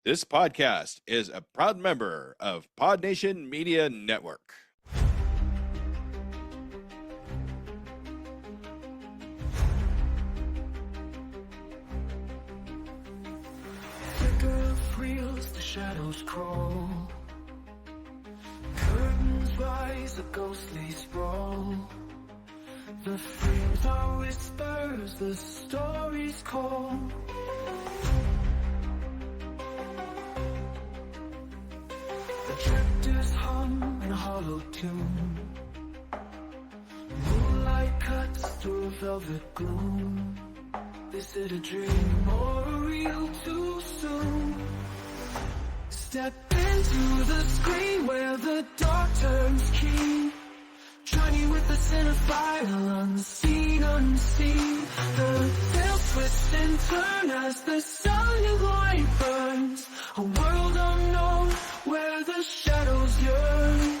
This podcast is a proud member of PodNation Media Network. Flicker of reels, the shadows crawl. Curtains rise, a ghostly sprawl. The frames are whispers, the stories call. The drifters hum in a hollow tune. Moonlight cuts through velvet gloom. Is it a dream or a real too soon? Step into the screen where the dark turns keen. Journey with the cinephile, unseen, unseen. The veils twist and turn as the silent light burns. A world unknown where the shadows yearn.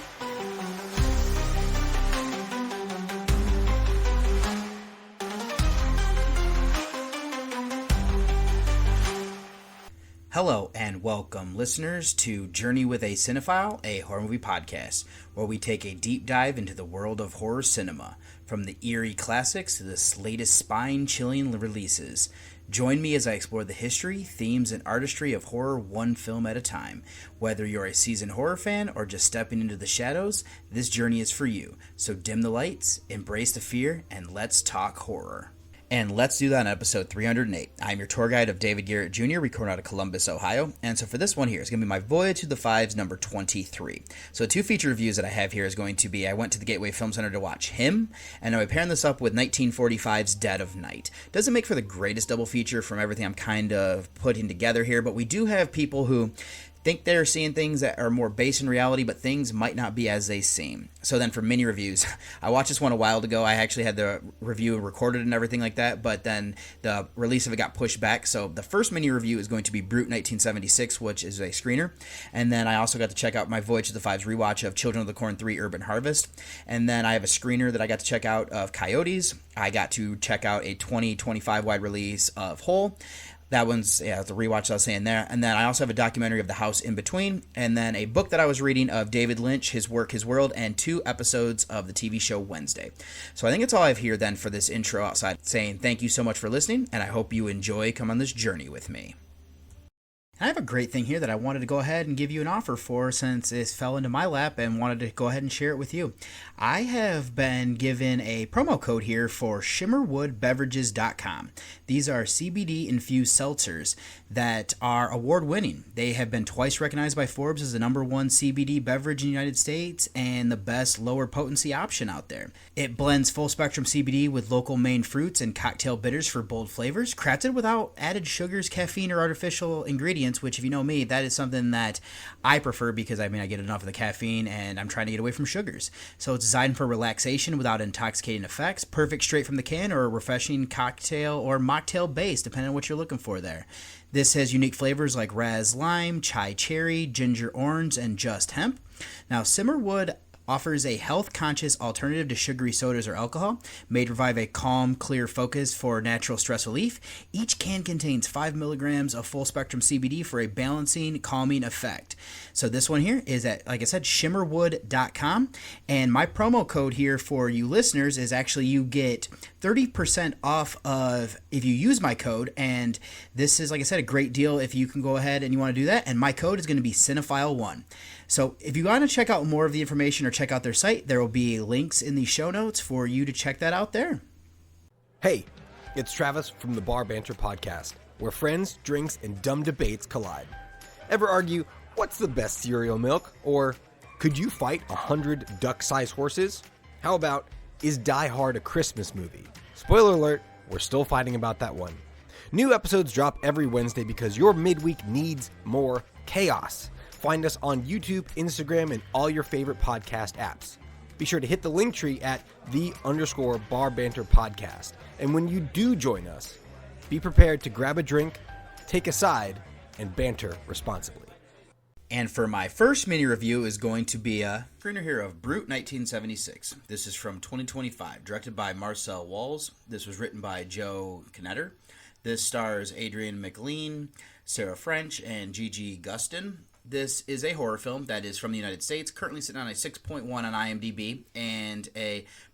Hello and welcome, listeners, to Journey with a Cinephile, a horror movie podcast, where we take a deep dive into the world of horror cinema, from the eerie classics to the latest spine-chilling releases. Join me as I explore the history, themes, and artistry of horror one film at a time. Whether you're a seasoned horror fan or just stepping into the shadows, this journey is for you. So dim the lights, embrace the fear, and let's talk horror. And let's do that on episode 308. I'm your tour guide of David Garrett Jr., recording out of Columbus, Ohio. And so for this one here, it's going to be my Voyage to the Fives, number 23. So two feature reviews that I have here is going to be, I went to the Gateway Film Center to watch Him, and I'm pairing this up with 1945's Dead of Night. Doesn't make for the greatest double feature from everything I'm kind of putting together here, but we do have people who think they're seeing things that are more based in reality, but things might not be as they seem. So then for mini reviews, I watched this one a while ago. I actually had the review recorded and everything like that, but then the release of it got pushed back. So the first mini review is going to be Brute 1976, which is a screener. And then I also got to check out my Voyage to the Fives rewatch of Children of the Corn 3 Urban Harvest. And then I have a screener that I got to check out of Coyotes. I got to check out a 2025 wide release of Whole. That one's, the rewatch I was saying there. And then I also have a documentary of The House in Between, and then a book that I was reading of David Lynch, His Work, His World, and 2 episodes of the TV show Wednesday. So I think that's all I have here then for this intro outside, saying thank you so much for listening, and I hope you enjoy coming on this journey with me. I have a great thing here that I wanted to go ahead and give you an offer for since it fell into my lap and wanted to go ahead and share it with you. I have been given a promo code here for shimmerwoodbeverages.com. These are CBD infused seltzers that are award winning. They have been twice recognized by Forbes as the #1 CBD beverage in the United States and the best lower potency option out there. It blends full spectrum CBD with local Maine fruits and cocktail bitters for bold flavors, crafted without added sugars, caffeine, or artificial ingredients, which if you know me, that is something that I prefer because I get enough of the caffeine and I'm trying to get away from sugars. So it's designed for relaxation without intoxicating effects, perfect straight from the can or a refreshing cocktail or mocktail base, depending on what you're looking for there. This has unique flavors like raz lime, chai cherry, ginger orange, and just hemp. Now, Simmerwood offers a health-conscious alternative to sugary sodas or alcohol, made to revive a calm, clear focus for natural stress relief. Each can contains 5 milligrams of full-spectrum CBD for a balancing, calming effect. So this one here is at, like I said, shimmerwood.com, and my promo code here for you listeners is actually you get 30% off of if you use my code, and this is, like I said, a great deal if you can go ahead and you want to do that, and my code is going to be Cinephile1. So if you want to check out more of the information or check out their site, there will be links in the show notes for you to check that out there. Hey, it's Travis from the Bar Banter Podcast, where friends, drinks, and dumb debates collide. Ever argue, what's the best cereal milk? Or, could you fight 100 duck-sized horses? How about, is Die Hard a Christmas movie? Spoiler alert, we're still fighting about that one. New episodes drop every Wednesday because your midweek needs more chaos. Find us on YouTube, Instagram, and all your favorite podcast apps. Be sure to hit the link tree at _Bar Banter Podcast. And when you do join us, be prepared to grab a drink, take a side, and banter responsibly. And for my first mini review is going to be a screener here of Brute 1976. This is from 2025, directed by Marcel Walls. This was written by Joe Knetter. This stars Adrian McLean, Sarah French, and Gigi Gustin. This is a horror film that is from the United States, currently sitting on a 6.1 on IMDb, and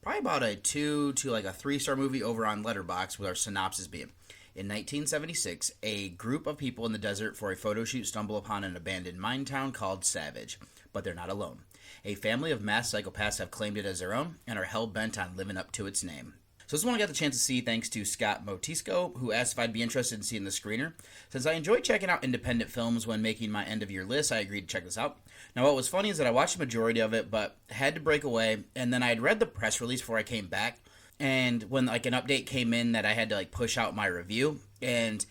probably about a 2 to like a 3-star movie over on Letterboxd, with our synopsis being: in 1976, a group of people in the desert for a photo shoot stumble upon an abandoned mine town called Savage, but they're not alone. A family of masked psychopaths have claimed it as their own and are hell-bent on living up to its name. So this one I got the chance to see thanks to Scott Motisco, who asked if I'd be interested in seeing the screener. Since I enjoy checking out independent films when making my end-of-year list, I agreed to check this out. Now, what was funny is that I watched the majority of it, but had to break away, and then I had read the press release before I came back, and when like an update came in that I had to like push out my review, and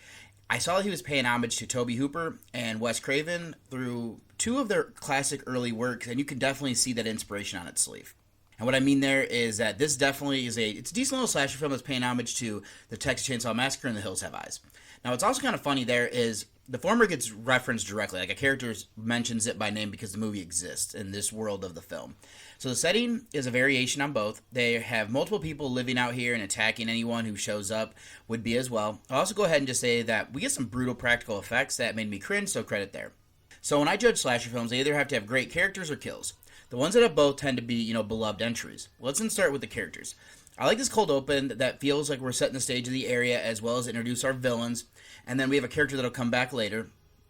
I saw that he was paying homage to Tobe Hooper and Wes Craven through 2 of their classic early works, and you can definitely see that inspiration on its sleeve. And what I mean there is that this definitely is it's a decent little slasher film that's paying homage to the Texas Chainsaw Massacre and The Hills Have Eyes. Now, what's also kind of funny there is the former gets referenced directly, like a character mentions it by name because the movie exists in this world of the film. So the setting is a variation on both. They have multiple people living out here and attacking anyone who shows up would be as well. I'll also go ahead and just say that we get some brutal practical effects that made me cringe, so credit there. So when I judge slasher films, they either have to have great characters or kills. The ones that have both tend to be, beloved entries. Let's then start with the characters. I like this cold open that feels like we're setting the stage of the area as well as introduce our villains, and then we have a character that'll come back later.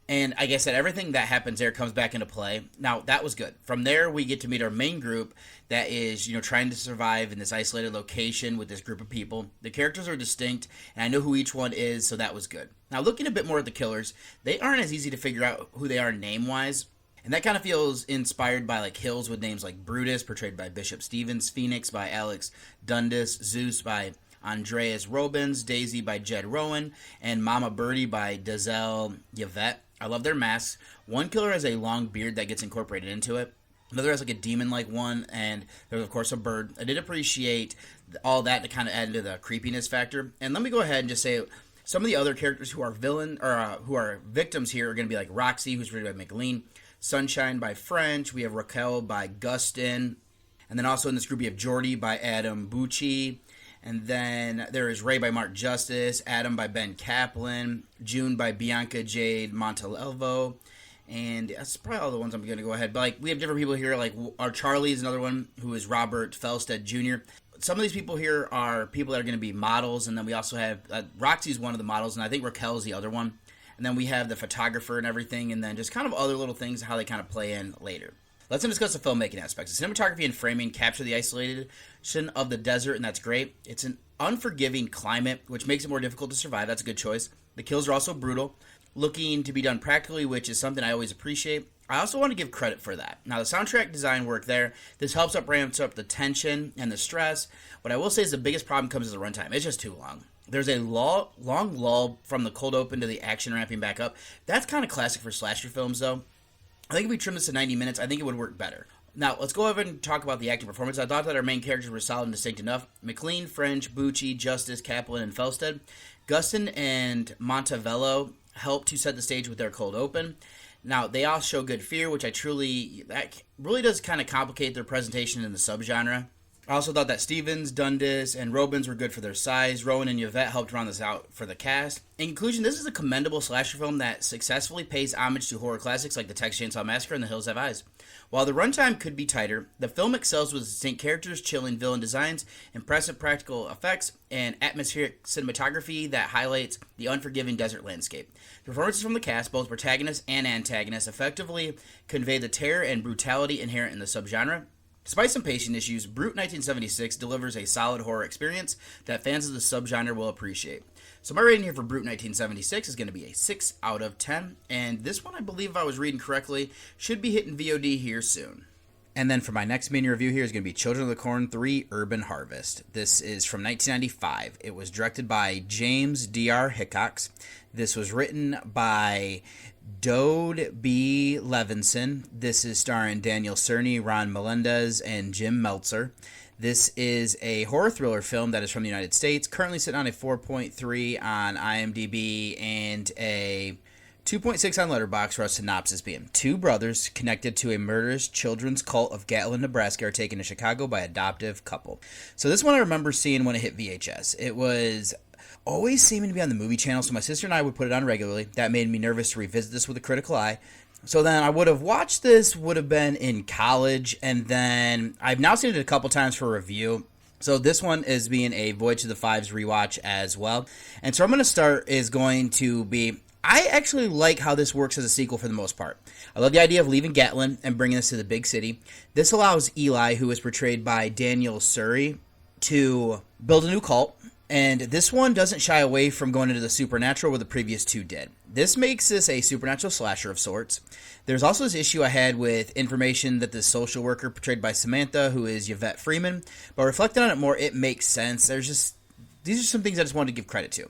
And like I said, everything that happens there comes back into play. Now, that was good. From there, we get to meet our main group that is, trying to survive in this isolated location with this group of people. The characters are distinct, and I know who each one is, so that was good. Now, looking a bit more at the killers, they aren't as easy to figure out who they are name-wise. And that kind of feels inspired by like Hills with names like Brutus, portrayed by Bishop Stevens, Phoenix by Alex Dundas, Zeus by Andreas Robins, Daisy by Jed Rowan, and Mama Birdie by Dazelle Yvette. I love their masks. One killer has a long beard that gets incorporated into it. Another has like a demon-like one, and there's of course a bird. I did appreciate all that to kind of add into the creepiness factor. And let me go ahead and just say some of the other characters who are who are victims here are going to be like Roxy, who's played by McLean, Sunshine by French, we have Raquel by Gustin, and then also in this group we have Jordy by Adam Bucci, and then there is Ray by Mark Justice, Adam by Ben Kaplan, June by Bianca Jade Montalvo, and that's probably all the ones I'm going to go ahead. But like we have different people here, like our Charlie is another one, who is Robert Felstead Jr. Some of these people here are people that are going to be models, and then we also have Roxy's one of the models, and I think Raquel's the other one. And then we have the photographer and everything, and then just kind of other little things, how they kind of play in later. Let's then discuss the filmmaking aspects. The cinematography and framing capture the isolation of the desert, and that's great. It's an unforgiving climate, which makes it more difficult to survive. That's a good choice. The kills are also brutal, looking to be done practically, which is something I always appreciate. I also want to give credit for that. Now, the soundtrack design work there, this helps ramps up the tension and the stress. What I will say is the biggest problem comes as the runtime. It's just too long. There's a long lull from the cold open to the action ramping back up. That's kind of classic for slasher films, though. I think if we trim this to 90 minutes, I think it would work better. Now, let's go ahead and talk about the acting performance. I thought that our main characters were solid and distinct enough. McLean, French, Bucci, Justice, Kaplan, and Felstead. Gustin and Montevello helped to set the stage with their cold open. Now, they all show good fear, which that really does kind of complicate their presentation in the subgenre. I also thought that Stevens, Dundas, and Robins were good for their size. Rowan and Yvette helped round this out for the cast. In conclusion, this is a commendable slasher film that successfully pays homage to horror classics like the Texas Chainsaw Massacre and The Hills Have Eyes. While the runtime could be tighter, the film excels with distinct characters, chilling villain designs, impressive practical effects, and atmospheric cinematography that highlights the unforgiving desert landscape. The performances from the cast, both protagonists and antagonists, effectively convey the terror and brutality inherent in the subgenre. Despite some pacing issues, Brute 1976 delivers a solid horror experience that fans of the subgenre will appreciate. So my rating here for Brute 1976 is going to be a 6 out of 10, and this one, I believe if I was reading correctly, should be hitting VOD here soon. And then for my next mini review here is going to be Children of the Corn 3 Urban Harvest. This is from 1995. It was directed by James D.R. Hickox. This was written by Dode B. Levinson. This is starring Daniel Cerny, Ron Melendez, and Jim Meltzer. This is a horror thriller film that is from the United States, currently sitting on a 4.3 on IMDb and a 2.6 on Letterboxd, for a synopsis being: 2 brothers connected to a murderous children's cult of Gatlin, Nebraska are taken to Chicago by adoptive couple. So this one I remember seeing when it hit VHS. It was always seeming to be on the movie channel, so my sister and I would put it on regularly. That made me nervous to revisit this with a critical eye. So then I would have watched this, would have been in college, and then I've now seen it a couple times for review. So this one is being a Voyage to the Fives rewatch as well. And so I'm going to start is going to be, I actually like how this works as a sequel for the most part. I love the idea of leaving Gatlin and bringing us to the big city. This allows Eli, who is portrayed by Daniel Surrey, to build a new cult. And this one doesn't shy away from going into the supernatural where the previous two did. This makes this a supernatural slasher of sorts. There's also this issue I had with information that the social worker portrayed by Samantha, who is Yvette Freeman, but reflecting on it more, it makes sense. These are some things I just wanted to give credit to.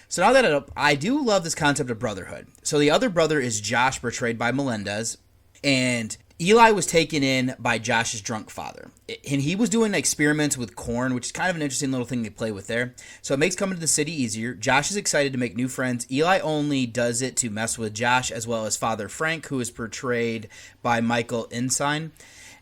So now that I do love this concept of brotherhood. So the other brother is Josh, portrayed by Melendez, and Eli was taken in by Josh's drunk father. And he was doing experiments with corn, which is kind of an interesting little thing to play with there. So it makes coming to the city easier. Josh is excited to make new friends. Eli only does it to mess with Josh, as well as Father Frank, who is portrayed by Michael Ensign.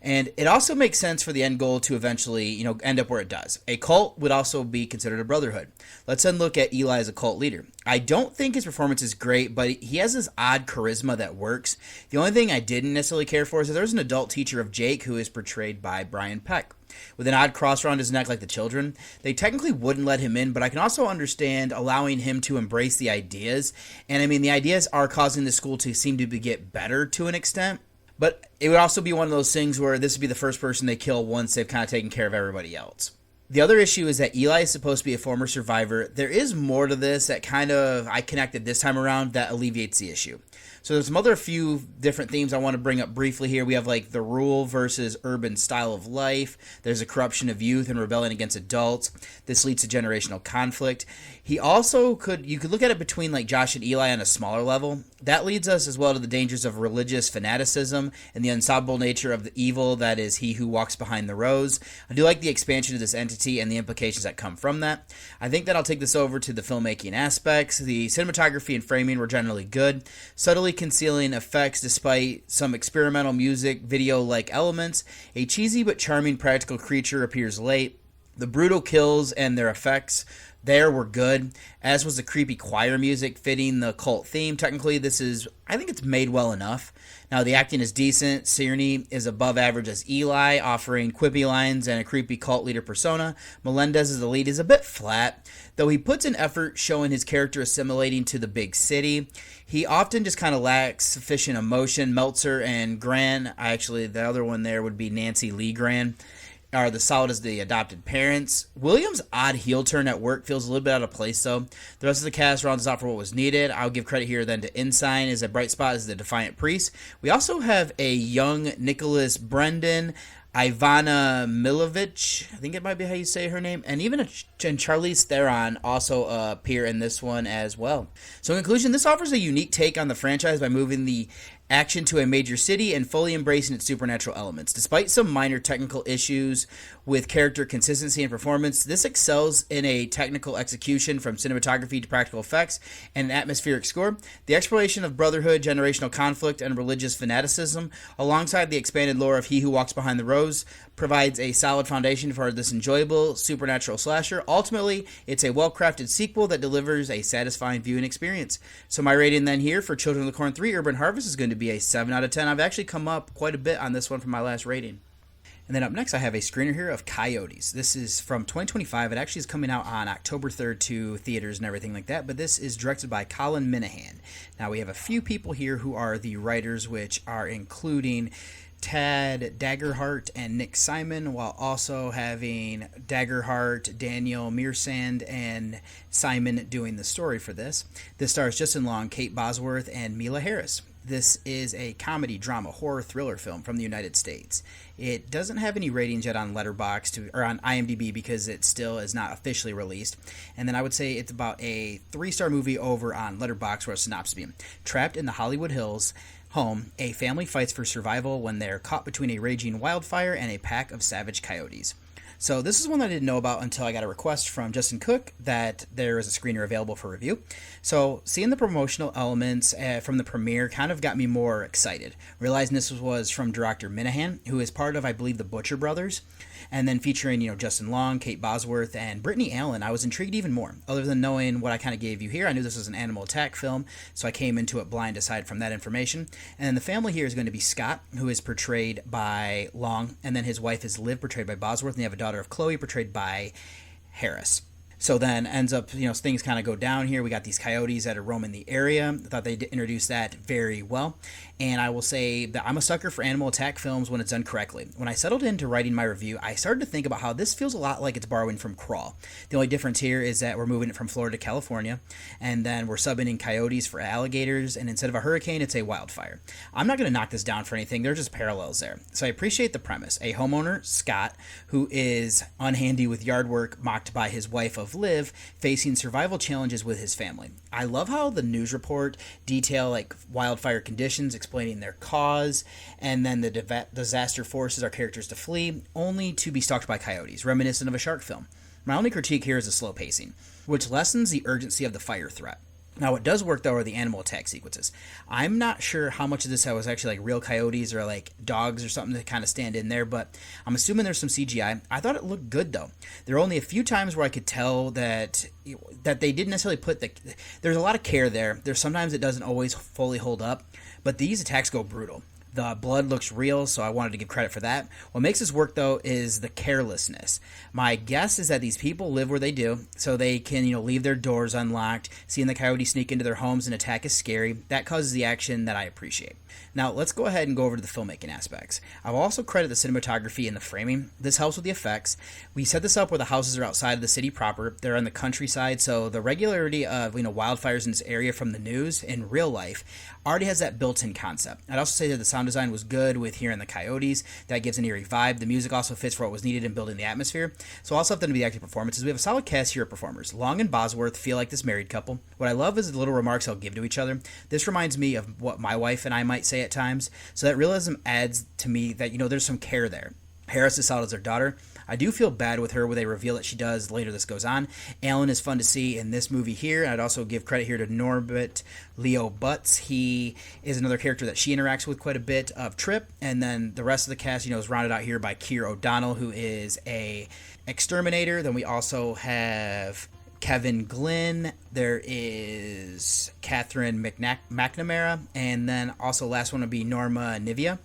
And it also makes sense for the end goal to eventually, end up where it does. A cult would also be considered a brotherhood. Let's then look at Eli as a cult leader. I don't think his performance is great, but he has this odd charisma that works. The only thing I didn't necessarily care for is that there's an adult teacher of Jake who is portrayed by Brian Peck. With an odd cross around his neck like the children, they technically wouldn't let him in, but I can also understand allowing him to embrace the ideas. And I mean, the ideas are causing the school to seem to get better to an extent. But it would also be one of those things where this would be the first person they kill once they've kind of taken care of everybody else. The other issue is that Eli is supposed to be a former survivor. There is more to this that I connected this time around that alleviates the issue. So there's some other few different themes I want to bring up briefly here. We have like the rural versus urban style of life. There's a corruption of youth and rebellion against adults. This leads to generational conflict. You could look at it between like Josh and Eli on a smaller level. That leads us as well to the dangers of religious fanaticism and the unstoppable nature of the evil that is he who walks behind the rose. I do like the expansion of this entity and the implications that come from that. I think that I'll take this over to the filmmaking aspects. The cinematography and framing were generally good, subtly concealing effects despite some experimental music video-like elements. A cheesy but charming practical creature appears late. The brutal kills and their effects there were good, as was the creepy choir music fitting the cult theme. Technically, I think it's made well enough. Now, the acting is decent. Sigourney is above average as Eli, offering quippy lines and a creepy cult leader persona. Melendez as the lead is a bit flat, though he puts in effort showing his character assimilating to the big city. He often just kind of lacks sufficient emotion. Meltzer and Gran, actually the other one there would be Nancy Lee Gran, are the solid as the adopted parents. Williams' odd heel turn at work feels a little bit out of place, though. The rest of the cast rounds out for what was needed. I'll give credit here then to Ensign as a bright spot as the defiant priest. We also have a young Nicholas Brendan, Ivana Milovich, I think it might be how you say her name, and even Charlize Theron also appear in this one as well. So in conclusion, this offers a unique take on the franchise by moving the action to a major city and fully embracing its supernatural elements. Despite some minor technical issues with character consistency and performance, this excels in a technical execution from cinematography to practical effects and an atmospheric score. The exploration of brotherhood, generational conflict, and religious fanaticism, alongside the expanded lore of He Who Walks Behind the Rose, provides a solid foundation for this enjoyable supernatural slasher. Ultimately, it's a well-crafted sequel that delivers a satisfying viewing experience. So my rating then here for Children of the Corn 3 Urban Harvest is going to be a 7 out of 10. I've actually come up quite a bit on this one from my last rating. And then up next, I have a screener here of Coyotes. This is from 2025. It actually is coming out on October 3rd to theaters and everything like that, but this is directed by Colin Minahan. Now, we have a few people here who are the writers, which are including Tad Daggerhart and Nick Simon, while also having Daggerhart, Daniel Mearsand, and Simon doing the story for this. This stars Justin Long, Kate Bosworth, and Mila Harris. This is a comedy, drama, horror, thriller film from the United States. It doesn't have any ratings yet on Letterboxd or on IMDb because it still is not officially released. And then I would say it's about a 3-star movie over on Letterboxd, where a synopsis being: trapped in the Hollywood Hills home, a family fights for survival when they're caught between a raging wildfire and a pack of savage coyotes. So this is one that I didn't know about until I got a request from Justin Cook that there is a screener available for review. So seeing the promotional elements from the premiere kind of got me more excited. Realizing this was from director Minahan, who is part of, I believe, the Butcher Brothers. And then featuring, Justin Long, Kate Bosworth, and Brittany Allen, I was intrigued even more. Other than knowing what I kind of gave you here, I knew this was an animal attack film, so I came into it blind aside from that information. And the family here is going to be Scott, who is portrayed by Long, and then his wife is Liv, portrayed by Bosworth, and they have a daughter of Chloe, portrayed by Harris. So then ends up, things kind of go down here. We got these coyotes that are roaming the area. I thought they introduced that very well. And I will say that I'm a sucker for animal attack films when it's done correctly. When I settled into writing my review, I started to think about how this feels a lot like it's borrowing from Crawl. The only difference here is that we're moving it from Florida to California, and then we're subbing in coyotes for alligators, and instead of a hurricane, it's a wildfire. I'm not going to knock this down for anything. There's just parallels there. So I appreciate the premise. A homeowner, Scott, who is unhandy with yard work, mocked by his wife of Liv, facing survival challenges with his family. I love how the news report detail like wildfire conditions, explaining their cause, and then the disaster forces our characters to flee, only to be stalked by coyotes, reminiscent of a shark film. My only critique here is the slow pacing, which lessens the urgency of the fire threat. Now, what does work, though, are the animal attack sequences. I'm not sure how much of this was actually like real coyotes or like dogs or something to kind of stand in there, but I'm assuming there's some CGI. I thought it looked good, though. There were only a few times where I could tell that they didn't necessarily put there's a lot of care there. There's sometimes it doesn't always fully hold up, but these attacks go brutal. The blood looks real, so I wanted to give credit for that. What makes this work, though, is the carelessness. My guess is that these people live where they do, so they can, leave their doors unlocked. Seeing the coyote sneak into their homes and attack is scary. That causes the action that I appreciate. Now, let's go ahead and go over to the filmmaking aspects. I'll also credit the cinematography and the framing. This helps with the effects. We set this up where the houses are outside of the city proper. They're on the countryside, so the regularity of wildfires in this area from the news in real life already has that built-in concept. I'd also say that the sound design was good with hearing the coyotes. That gives an eerie vibe. The music also fits for what was needed in building the atmosphere. So also have them to be acting performances. We have a solid cast here of performers. Long and Bosworth feel like this married couple. What I love is the little remarks they'll give to each other. This reminds me of what my wife and I might say at times. So that realism adds to me that, there's some care there. Harris is solid as their daughter. I do feel bad with her when they reveal that she does later this goes on. Alan is fun to see in this movie here. And I'd also give credit here to Norbert Leo Butts. He is another character that she interacts with quite a bit of Trip. And then the rest of the cast, is rounded out here by Keir O'Donnell, who is a exterminator. Then we also have Kevin Glynn, there is Catherine McNamara, and then also last one would be Norma Nivea.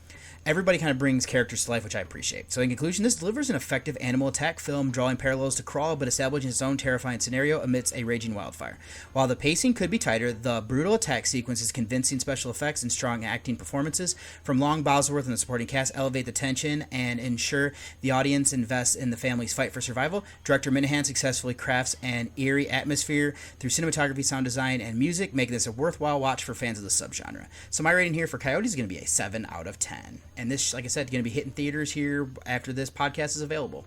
Everybody kind of brings characters to life, which I appreciate. So in conclusion, this delivers an effective animal attack film, drawing parallels to Crawl, but establishing its own terrifying scenario amidst a raging wildfire. While the pacing could be tighter, the brutal attack sequences, convincing special effects, and strong acting performances from Long, Bosworth, and the supporting cast elevate the tension and ensure the audience invests in the family's fight for survival. Director Minahan successfully crafts an eerie atmosphere through cinematography, sound design, and music, making this a worthwhile watch for fans of the subgenre. So my rating here for Coyotes is going to be a 7 out of 10. And this, like I said, going to be hitting theaters here after this podcast is available.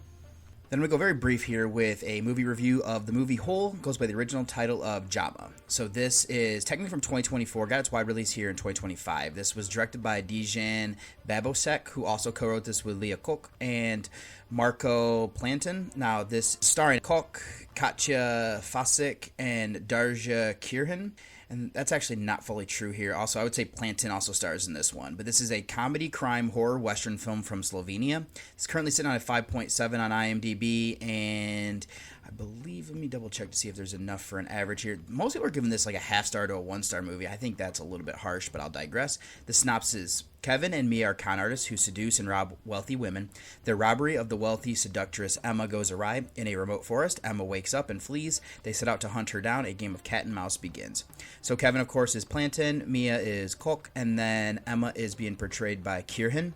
Then I'm going to go very brief here with a movie review of the movie Hole. It goes by the original title of Jama. So this is technically from 2024, got its wide release here in 2025. This was directed by Dejan Babosek, who also co-wrote this with Leah Koch and Marco Plantin. Now this starring Koch, Katja Fasik, and Darja Kirhan. And that's actually not fully true here. Also, I would say Plantin also stars in this one. But this is a comedy, crime, horror, western film from Slovenia. It's currently sitting on a 5.7 on IMDb. And I believe, let me double check to see if there's enough for an average here. Most people are giving this like a half star to a 1-star movie. I think that's a little bit harsh, but I'll digress. The synopsis: Kevin and Mia are con artists who seduce and rob wealthy women. Their robbery of the wealthy seductress Emma goes awry. In a remote forest, Emma wakes up and flees. They set out to hunt her down. A game of cat and mouse begins. So Kevin, of course, is Plantin, Mia is Koch, and then Emma is being portrayed by Kirhan.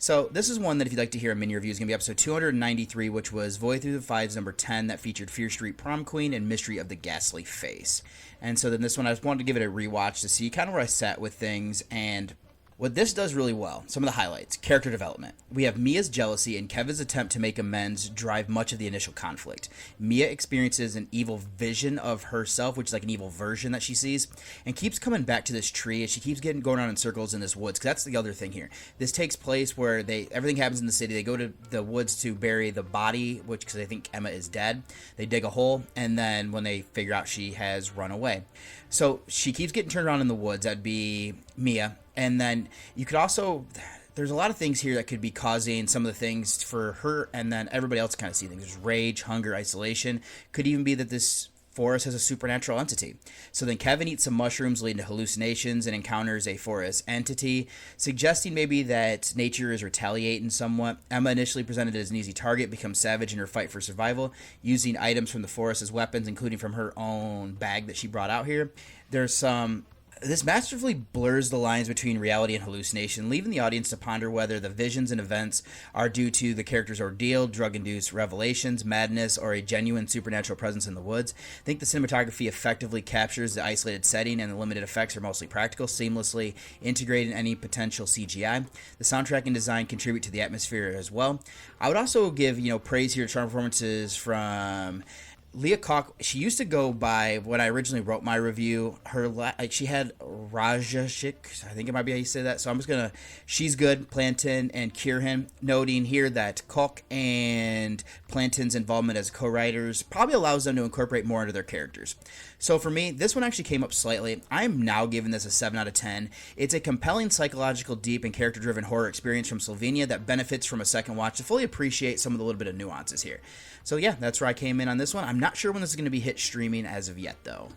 So this is one that if you'd like to hear a mini review is going to be episode 293, which was Voyage Through the Fives number 10, that featured Fear Street Prom Queen and Mystery of the Ghastly Face. And so then this one, I just wanted to give it a rewatch to see kind of where I sat with things. And What this does really well, some of the highlights: character development. We have Mia's jealousy and Kevin's attempt to make amends drive much of the initial conflict. Mia experiences an evil vision of herself, which is like an evil version that she sees, and keeps coming back to this tree as she keeps going on in circles in this woods. 'Cause that's the other thing here. This takes place where everything happens in the city. They go to the woods to bury the body, because they think Emma is dead. They dig a hole, and then when they figure out she has run away. So she keeps getting turned around in the woods. That'd be Mia. And then you could also, there's a lot of things here that could be causing some of the things for her, and then everybody else kind of see things. There's rage, hunger, isolation. Could even be that this forest has a supernatural entity. So then Kevin eats some mushrooms, leading to hallucinations, and encounters a forest entity, suggesting maybe that nature is retaliating somewhat. Emma, initially presented as an easy target, becomes savage in her fight for survival, using items from the forest as weapons, including from her own bag that she brought out here. This masterfully blurs the lines between reality and hallucination, leaving the audience to ponder whether the visions and events are due to the character's ordeal, drug-induced revelations, madness, or a genuine supernatural presence in the woods. I think the cinematography effectively captures the isolated setting, and the limited effects are mostly practical, seamlessly integrating any potential CGI. The soundtrack and design contribute to the atmosphere as well. I would also give praise here to strong performances from Leah Koch. She used to go by, when I originally wrote my review, she had Rajashik, I think it might be how you say that. So I'm just gonna, she's good. Planton and Kierhan, noting here that Koch and Planton's involvement as co-writers probably allows them to incorporate more into their characters. So for me, this one actually came up slightly. I'm now giving this a 7 out of 10. It's a compelling, psychological, deep, and character-driven horror experience from Slovenia that benefits from a second watch to fully appreciate some of the little bit of nuances here. So yeah, that's where I came in on this one. I'm not sure when this is going to be hit streaming as of yet, though.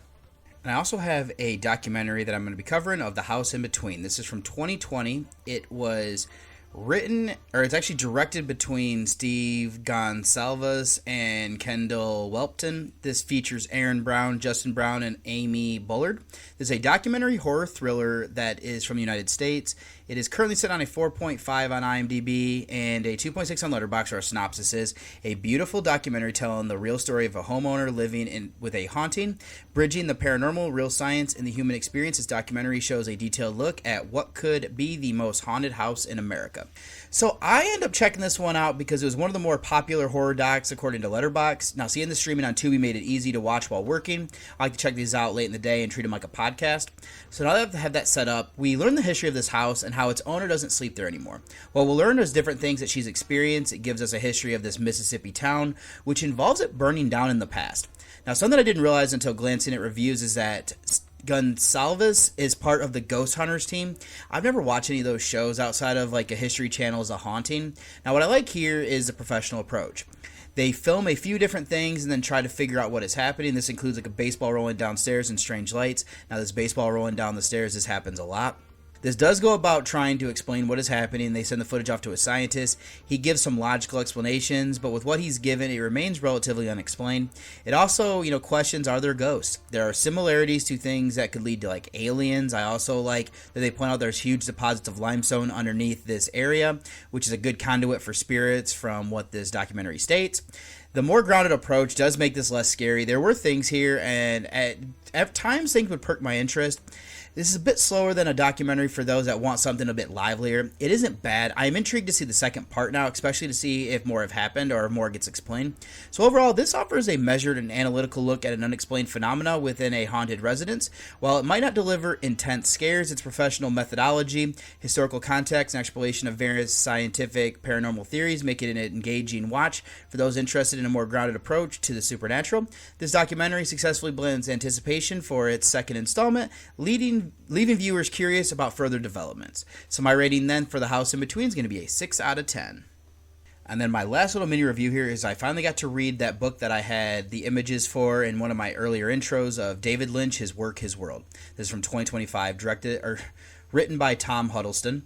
And I also have a documentary that I'm going to be covering of The House in Between. This is from 2020. It was it's actually directed between Steve Gonsalves and Kendall Welpton. This features Aaron Brown, Justin Brown, and Amy Bullard. This is a documentary horror thriller that is from the United States. It is currently set on a 4.5 on IMDb and a 2.6 on Letterboxd, or a synopsis is a beautiful documentary telling the real story of a homeowner living with a haunting, bridging the paranormal, real science, and the human experience. This documentary shows a detailed look at what could be the most haunted house in America. So I end up checking this one out because it was one of the more popular horror docs according to Letterboxd. Now, seeing the streaming on Tubi made it easy to watch while working. I like to check these out late in the day and treat them like a podcast. So now that I have that set up, we learn the history of this house and how its owner doesn't sleep there anymore. Well, we'll learn there's different things that she's experienced. It gives us a history of this Mississippi town, which involves it burning down in the past. Now, something I didn't realize until glancing at reviews is that Gonsalves is part of the Ghost Hunters team. I've never watched any of those shows outside of like a History Channel's A Haunting. Now, what I like here is the professional approach. They film a few different things and then try to figure out what is happening. This includes like a baseball rolling downstairs and strange lights. Now, this baseball rolling down the stairs, this happens a lot. This does go about trying to explain what is happening. They send the footage off to a scientist. He gives some logical explanations, but with what he's given, it remains relatively unexplained. It also, questions, are there ghosts? There are similarities to things that could lead to like aliens. I also like that they point out there's huge deposits of limestone underneath this area, which is a good conduit for spirits from what this documentary states. The more grounded approach does make this less scary. There were things here, and at times things would perk my interest. This is a bit slower than a documentary for those that want something a bit livelier. It isn't bad. I am intrigued to see the second part now, especially to see if more have happened or if more gets explained. So overall, this offers a measured and analytical look at an unexplained phenomena within a haunted residence. While it might not deliver intense scares, its professional methodology, historical context, and exploration of various scientific paranormal theories make it an engaging watch for those interested in a more grounded approach to the supernatural. This documentary successfully blends anticipation for its second installment, leaving viewers curious about further developments. So my rating then for The House in Between is going to be a 6 out of 10. And then my last little mini review here is I finally got to read that book that I had the images for in one of my earlier intros of David Lynch, His Work, His World. This is from 2025, written by Tom Huddleston.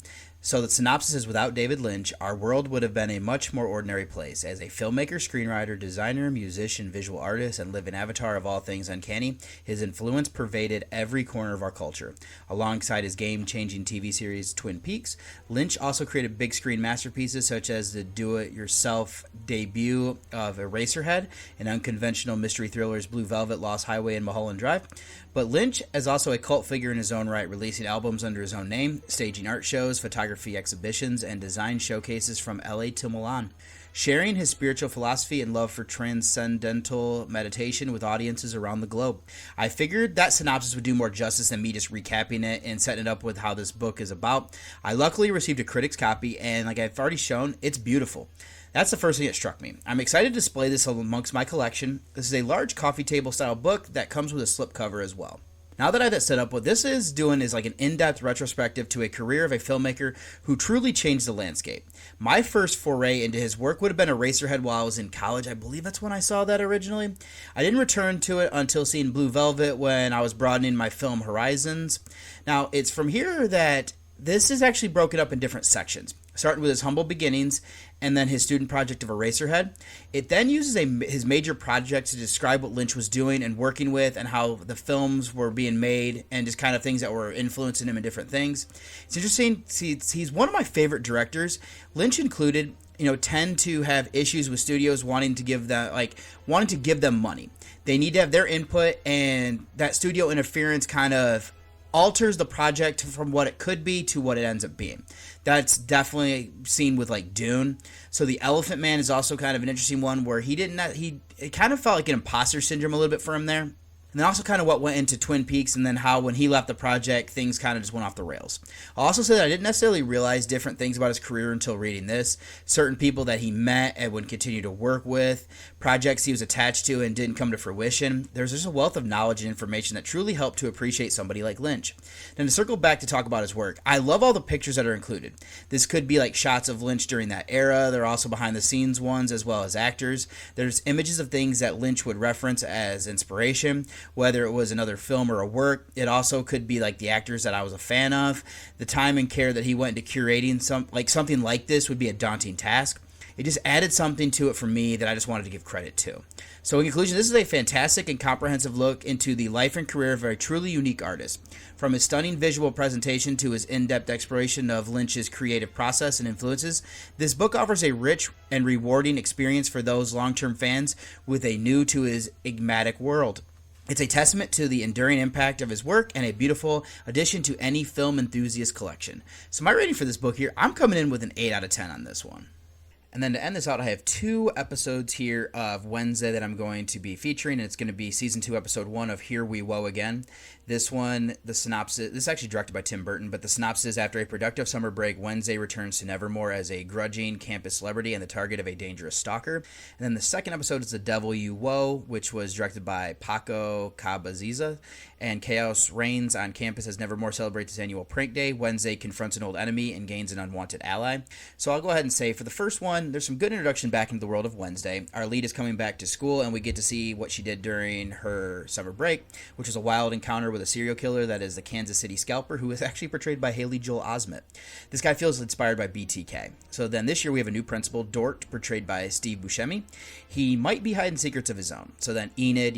So the synopsis is, without David Lynch, our world would have been a much more ordinary place. As a filmmaker, screenwriter, designer, musician, visual artist, and living avatar of all things uncanny, his influence pervaded every corner of our culture. Alongside his game-changing TV series Twin Peaks, Lynch also created big-screen masterpieces such as the do-it-yourself debut of Eraserhead and unconventional mystery thrillers Blue Velvet, Lost Highway, and Mulholland Drive. But Lynch is also a cult figure in his own right, releasing albums under his own name, staging art shows, photography exhibitions, and design showcases from LA to Milan. Sharing his spiritual philosophy and love for transcendental meditation with audiences around the globe. I figured that synopsis would do more justice than me just recapping it and setting it up with how this book is about. I luckily received a critic's copy, and like I've already shown, it's beautiful. That's the first thing that struck me. I'm excited to display this amongst my collection. This is a large coffee table style book that comes with a slipcover as well. Now that I have that set up, what this is doing is like an in-depth retrospective to a career of a filmmaker who truly changed the landscape. My first foray into his work would have been Eraserhead while I was in college. I believe that's when I saw that originally. I didn't return to it until seeing Blue Velvet when I was broadening my film horizons. Now, it's from here that this is actually broken up in different sections, starting with his humble beginnings and then his student project of Eraserhead. It then uses his major project to describe what Lynch was doing and working with and how the films were being made and just kind of things that were influencing him in different things. It's interesting. He's one of my favorite directors, Lynch included. Tend to have issues with studios wanting to give them money. They need to have their input, and that studio interference kind of alters the project from what it could be to what it ends up being. That's definitely seen with like Dune. So the Elephant Man is also kind of an interesting one where it kind of felt like an imposter syndrome a little bit for him there. And then also kind of what went into Twin Peaks, and then how when he left the project, things kind of just went off the rails. I'll also say that I didn't necessarily realize different things about his career until reading this. Certain people that he met and would continue to work with, projects he was attached to and didn't come to fruition. There's just a wealth of knowledge and information that truly helped to appreciate somebody like Lynch. Then to circle back to talk about his work, I love all the pictures that are included. This could be like shots of Lynch during that era. There are also behind the scenes ones as well as actors. There's images of things that Lynch would reference as inspiration, whether it was another film or a work. It also could be like the actors that I was a fan of. The time and care that he went into curating something like this would be a daunting task. It just added something to it for me that I just wanted to give credit to. So in conclusion, this is a fantastic and comprehensive look into the life and career of a truly unique artist. From his stunning visual presentation to his in-depth exploration of Lynch's creative process and influences, this book offers a rich and rewarding experience for those long-term fans with a new to his enigmatic world. It's a testament to the enduring impact of his work and a beautiful addition to any film enthusiast collection. So my rating for this book here, I'm coming in with an 8 out of 10 on this one. And then to end this out, I have 2 episodes here of Wednesday that I'm going to be featuring, and it's going to be Season 2, Episode 1 of Here We Woe Again. This one, the synopsis, this is actually directed by Tim Burton, but the synopsis: after a productive summer break, Wednesday returns to Nevermore as a grudging campus celebrity and the target of a dangerous stalker. And then the second episode is The Devil You Woe, which was directed by Paco Cabaziza. And chaos reigns on campus as Nevermore celebrates its annual prank day. Wednesday confronts an old enemy and gains an unwanted ally. So I'll go ahead and say, for the first one, there's some good introduction back into the world of Wednesday. Our lead is coming back to school, and we get to see what she did during her summer break, which was a wild encounter with a serial killer that is the Kansas City Scalper, who is actually portrayed by Haley Joel Osment. This guy feels inspired by BTK. So then this year we have a new principal, Dort, portrayed by Steve Buscemi. He might be hiding secrets of his own. So then Enid,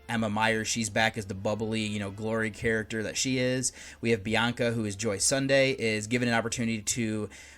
Emma Myers, she's back as the bubbly, glory character that she is. We have Bianca, who is Joy Sunday, is given an opportunity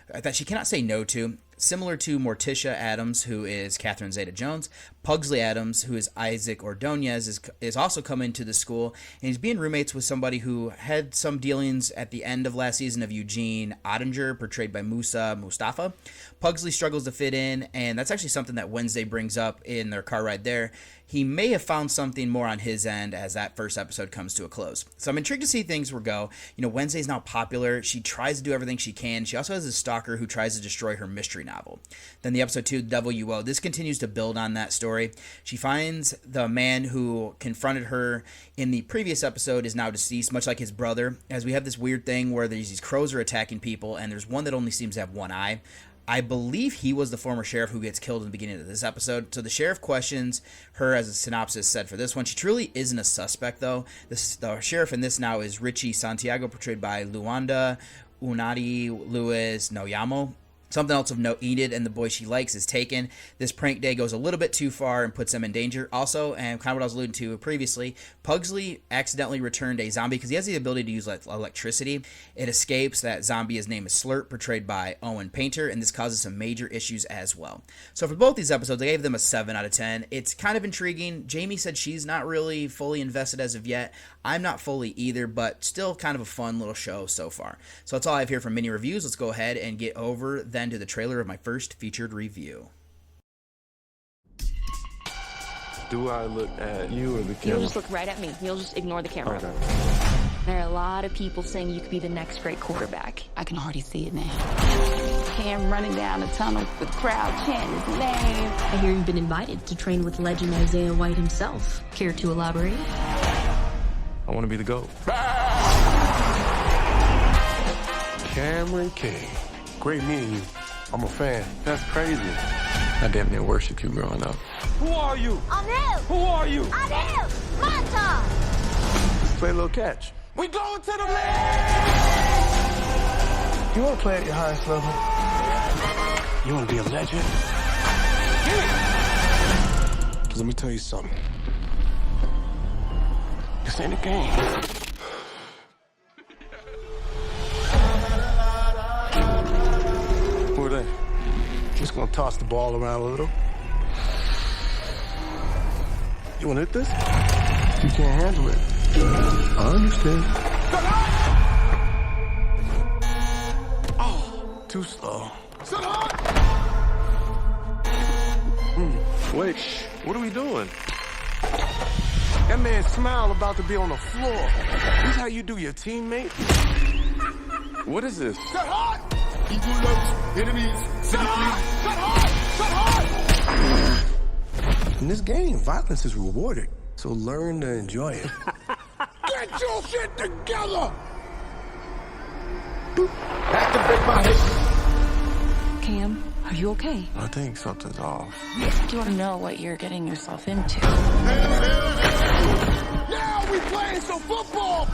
that she cannot say no to. Similar to Morticia Adams, who is Catherine Zeta-Jones, Pugsley Adams, who is Isaac Ordonez, is also coming to the school, and he's being roommates with somebody who had some dealings at the end of last season of Eugene Ottinger, portrayed by Musa Mustafa. Pugsley struggles to fit in, and that's actually something that Wednesday brings up in their car ride there. He may have found something more on his end as that first episode comes to a close. So I'm intrigued to see things will go. Wednesday's now popular. She tries to do everything she can. She also has a stalker who tries to destroy her mystery novel. Then the episode 2, Devil You Woe. This continues to build on that story. She finds the man who confronted her in the previous episode is now deceased, much like his brother, as we have this weird thing where these crows are attacking people, and there's one that only seems to have one eye. I believe he was the former sheriff who gets killed in the beginning of this episode. So the sheriff questions her, as a synopsis said for this one. She truly isn't a suspect, though. The sheriff in this now is Richie Santiago, portrayed by Luanda Unadi Lewis Noyamo. Something else of note, Enid and the boy she likes is taken. This prank day goes a little bit too far and puts them in danger. Also, and kind of what I was alluding to previously, Pugsley accidentally returned a zombie because he has the ability to use electricity. It escapes. That zombie, his name is Slurp, portrayed by Owen Painter, and this causes some major issues as well. So for both these episodes, I gave them a 7 out of 10. It's kind of intriguing. Jamie said she's not really fully invested as of yet. I'm not fully either, but still kind of a fun little show so far. So that's all I have here from mini reviews. Let's go ahead and get over then to the trailer of my first featured review. Do I look at you or the camera? You'll just look right at me. You'll just ignore the camera. Okay. There are a lot of people saying you could be the next great quarterback. I can already see it now. Cam running down the tunnel with the crowd chanting his name. I hear you've been invited to train with legend Isaiah White himself. Care to elaborate? I want to be the GOAT. Cameron King. Great meeting you. I'm a fan. That's crazy. I damn near worship you growing up. Who are you? I'm him. Who are you? I'm him. My time. Let's play a little catch. We going to the league! You want to play at your highest level? You want to be a legend? Let me tell you something. This ain't a game. Who are they? Just gonna toss the ball around a little. You wanna hit this? You can't handle it. I understand. Oh, too slow. Wait, what are we doing? That man's smile about to be on the floor. This is how you do your teammate? What is this? Set hard! Equal loads, enemies, set hard! Set hard! Set hard! In this game, violence is rewarded, so learn to enjoy it. Get your shit together! Activate my hip. Cam, are you okay? I think something's off. You don't know what you're getting yourself into. Now we playing some football!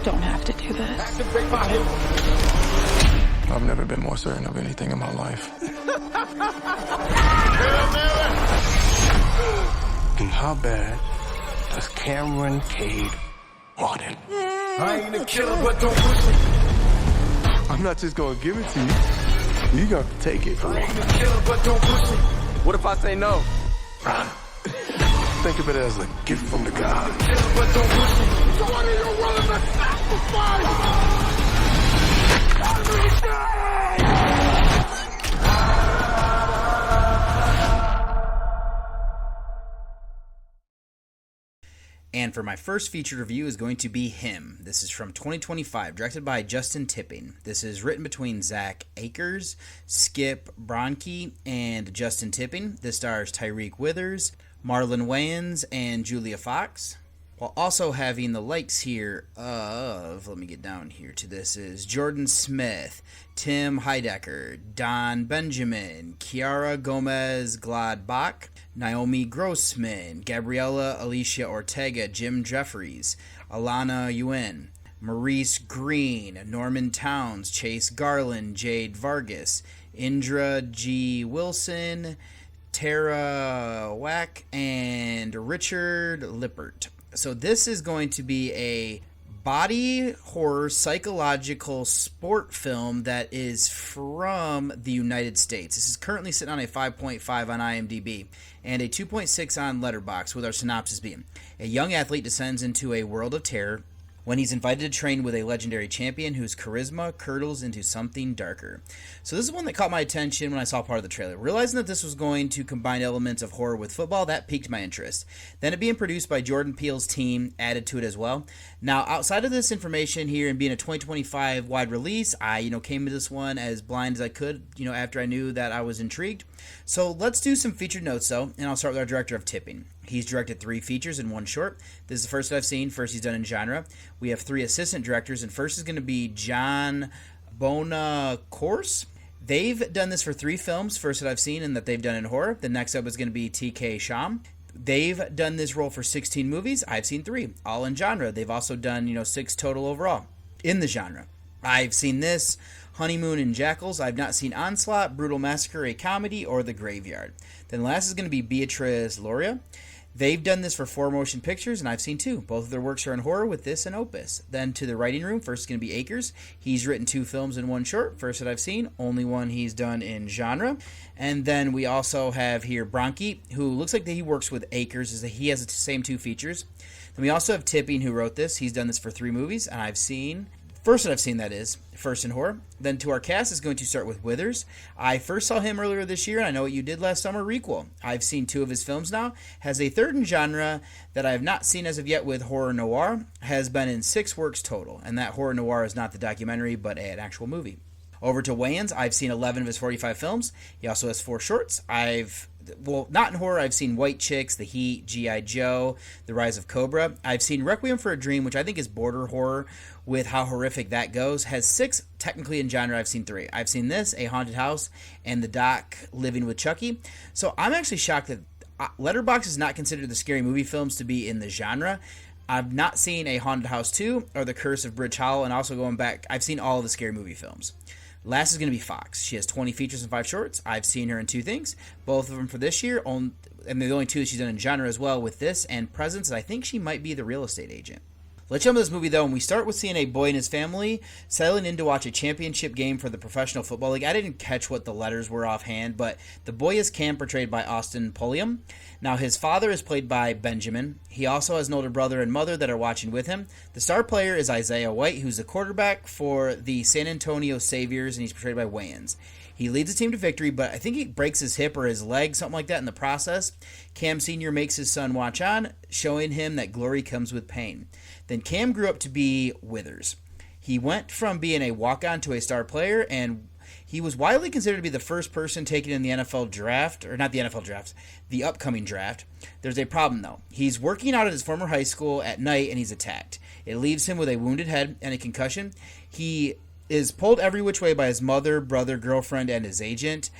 Don't have to do this. Activate my hip. I've never been more certain of anything in my life. And how bad does Cameron Cade want it? I ain't a killer, but don't push it. I'm not just gonna give it to you. You got to take it. I ain't a killer, but don't push it. What if I say no? Run. Think of it as a gift from the God. But don't push it. So what are you willing to sacrifice? And for my first featured review is going to be Him. This is from 2025, directed by Justin Tipping. This is written between Zach Akers, Skip Bronke, and Justin Tipping. This stars Tyreek Withers, Marlon Wayans, and Julia Fox. While also having the likes here of, let me get down here to this, is Jordan Smith, Tim Heidecker, Don Benjamin, Kiara Gomez Gladbach, Naomi Grossman, Gabriela Alicia Ortega, Jim Jeffries, Alana Yuen, Maurice Green, Norman Towns, Chase Garland, Jade Vargas, Indra G. Wilson, Tara Wack, and Richard Lippert. So this is going to be a body horror psychological sport film that is from the United States. This is currently sitting on a 5.5 on IMDb and a 2.6 on Letterboxd, with our synopsis being: a young athlete descends into a world of terror when he's invited to train with a legendary champion whose charisma curdles into something darker. So this is one that caught my attention when I saw part of the trailer. Realizing that this was going to combine elements of horror with football, that piqued my interest. Then it being produced by Jordan Peele's team added to it as well. Now, outside of this information here and being a 2025 wide release, I came to this one as blind as I could, after I knew that I was intrigued. So let's do some featured notes, though, and I'll start with our director of Tipping. He's directed 3 features and 1 short. This is the first that I've seen. First he's done in genre. We have 3 assistant directors, and first is going to be John Bonacorse. They've done this for 3 films, first that I've seen, and that they've done in horror. The next up is going to be T.K. Sham. They've done this role for 16 movies. I've seen 3, all in genre. They've also done, 6 total overall in the genre. I've seen this, Honeymoon and Jackals. I've not seen Onslaught, Brutal Massacre, a comedy, or The Graveyard. Then last is going to be Beatriz Loria. They've done this for 4 motion pictures, and I've seen 2. Both of their works are in horror, with this and Opus. Then to the writing room, first is going to be Akers. He's written 2 films and 1 short. First that I've seen, only one he's done in genre. And then we also have here Bronchi, who looks like that he works with Akers, as he has the same 2 features. Then we also have Tipping, who wrote this. He's done this for 3 movies, and I've seen... First that I've seen, that is, first in horror. Then to our cast is going to start with Withers. I first saw him earlier this year, and I Know What You Did Last Summer, Requel. I've seen 2 of his films now. Has a third in genre that I have not seen as of yet with horror noir. Has been in 6 works total, and that horror noir is not the documentary, but an actual movie. Over to Wayans, I've seen 11 of his 45 films. He also has 4 shorts. Not in horror, I've seen White Chicks, The Heat, G.I. Joe, The Rise of Cobra. I've seen Requiem for a Dream, which I think is border horror with how horrific that goes. Has 6 technically in genre. I've seen 3. I've seen this, A Haunted House, and the doc Living with Chucky. So I'm actually shocked that Letterboxd is not considered the scary movie films to be in the genre. I've not seen A Haunted House 2 or The Curse of Bridge Hollow, and also going back, I've seen all of the scary movie films. Last is going to be Fox. She has 20 features and 5 shorts. I've seen her in 2 things, both of them for this year, and the only 2 that she's done in genre as well, with this and Presence, and I think she might be the real estate agent. Let's jump into this movie, though, and we start with seeing a boy and his family settling in to watch a championship game for the Professional Football League. I didn't catch what the letters were offhand, but the boy is Cam, portrayed by Austin Pulliam. Now, his father is played by Benjamin. He also has an older brother and mother that are watching with him. The star player is Isaiah White, who's the quarterback for the San Antonio Saviors, and he's portrayed by Wayans. He leads the team to victory, but I think he breaks his hip or his leg, something like that, in the process. Cam Sr. makes his son watch on, showing him that glory comes with pain. Then Cam grew up to be Withers. He went from being a walk-on to a star player, and he was widely considered to be the first person taken in the NFL draft, or not the NFL draft, the upcoming draft. There's a problem, though. He's working out at his former high school at night, and he's attacked. It leaves him with a wounded head and a concussion. He is pulled every which way by his mother, brother, girlfriend, and his agent,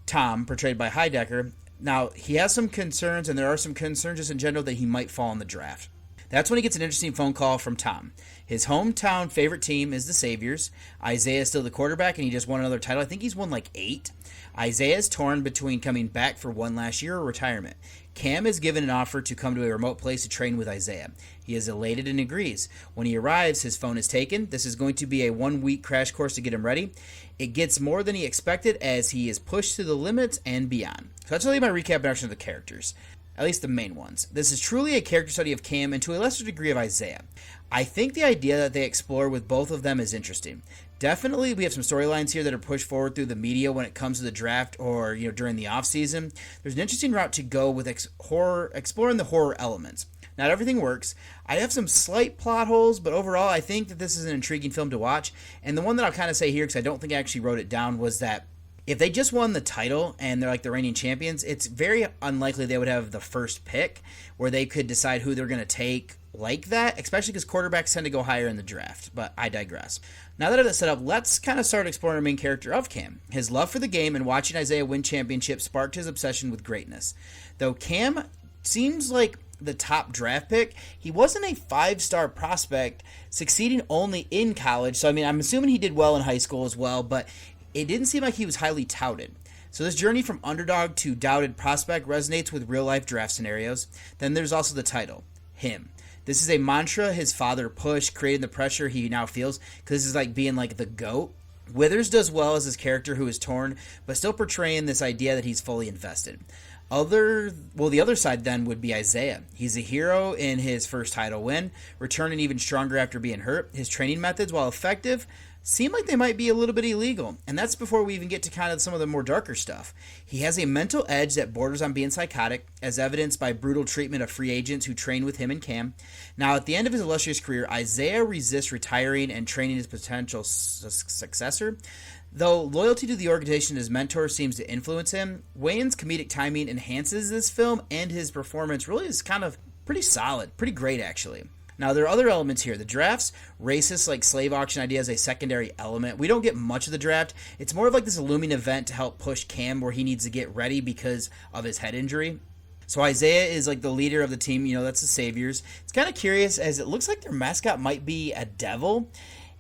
Tom, portrayed by Heidecker. Now, he has some concerns, and there are some concerns just in general that he might fall in the draft. That's when he gets an interesting phone call from Tom. His hometown favorite team is the Saviors. Isaiah is still the quarterback, and he just won another title. I think he's won like 8. Isaiah is torn between coming back for one last year or retirement. Cam is given an offer to come to a remote place to train with Isaiah. He is elated and agrees. When he arrives, his phone is taken. This is going to be a 1-week crash course to get him ready. It gets more than he expected as he is pushed to the limits and beyond. So that's really my recap and action of the characters. At least the main ones. This is truly a character study of Cam and to a lesser degree of Isaiah. I think the idea that they explore with both of them is interesting. Definitely, we have some storylines here that are pushed forward through the media when it comes to the draft or during the off season. There's an interesting route to go with exploring the horror elements. Not everything works. I have some slight plot holes, but overall, I think that this is an intriguing film to watch. And the one that I'll kind of say here, because I don't think I actually wrote it down, was that if they just won the title and they're like the reigning champions, it's very unlikely they would have the first pick where they could decide who they're going to take like that, especially because quarterbacks tend to go higher in the draft. But I digress. Now that I have that set up, let's kind of start exploring the main character of Cam. His love for the game and watching Isaiah win championships sparked his obsession with greatness. Though Cam seems like the top draft pick, he wasn't a 5-star prospect, succeeding only in college. So, I'm assuming he did well in high school as well, but it didn't seem like he was highly touted. So this journey from underdog to doubted prospect resonates with real-life draft scenarios. Then there's also the title, Him. This is a mantra his father pushed, creating the pressure he now feels, because this is like being like the GOAT. Withers does well as his character who is torn, but still portraying this idea that he's fully invested. The other side then would be Isaiah. He's a hero in his first title win, returning even stronger after being hurt. His training methods, while effective, seem like they might be a little bit illegal, and that's before we even get to kind of some of the more darker stuff. He has a mental edge that borders on being psychotic, as evidenced by brutal treatment of free agents who train with him and Cam. Now, at the end of his illustrious career, Isaiah resists retiring and training his potential successor. Though loyalty to the organization and his mentor seems to influence him, Wayans' comedic timing enhances this film, and his performance really is kind of pretty solid, pretty great actually. Now, there are other elements here. The draft's racist, like slave auction idea is a secondary element. We don't get much of the draft. It's more of like this looming event to help push Cam where he needs to get ready because of his head injury. So Isaiah is like the leader of the team, that's the Saviors. It's kind of curious as it looks like their mascot might be a devil.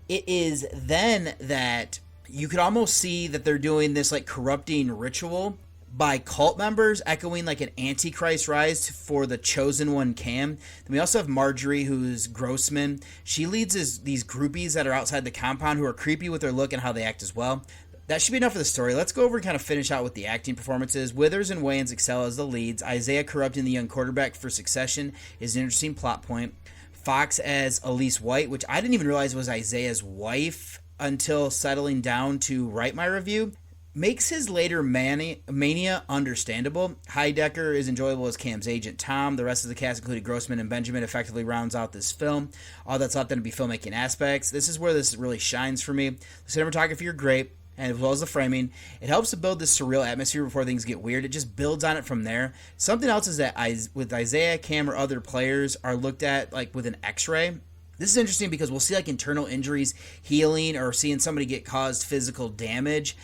It is then that you could almost see that they're doing this like corrupting ritual by cult members, echoing like an Antichrist rise for the chosen one Cam. Then we also have Marjorie, who's Grossman. She leads these groupies that are outside the compound who are creepy with their look and how they act as well. That should be enough for the story. Let's go over and kind of finish out with the acting performances. Withers and Wayans excel as the leads. Isaiah corrupting the young quarterback for succession is an interesting plot point. Fox as Elise White, which I didn't even realize was Isaiah's wife until settling down to write my review, makes his later mania understandable. Heidecker is enjoyable as Cam's agent Tom. The rest of the cast, including Grossman and Benjamin, effectively rounds out this film. All that's left then to be filmmaking aspects. This is where this really shines for me. The cinematography are great, and as well as the framing. It helps to build this surreal atmosphere before things get weird. It just builds on it from there. Something else is that with Isaiah, Cam, or other players are looked at like with an x-ray. This is interesting because we'll see like internal injuries healing or seeing somebody get caused physical damage.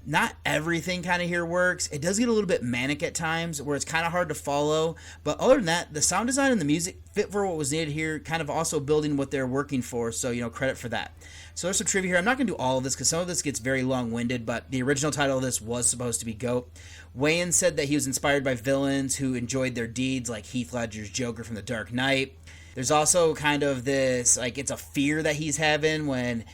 Not everything kind of here works. It does get a little bit manic at times where it's kind of hard to follow. But other than that, the sound design and the music fit for what was needed here, kind of also building what they're working for. So, credit for that. So there's some trivia here. I'm not going to do all of this because some of this gets very long-winded, but the original title of this was supposed to be GOAT. Wayans said that he was inspired by villains who enjoyed their deeds, like Heath Ledger's Joker from The Dark Knight. There's also kind of this, like, it's a fear that he's having when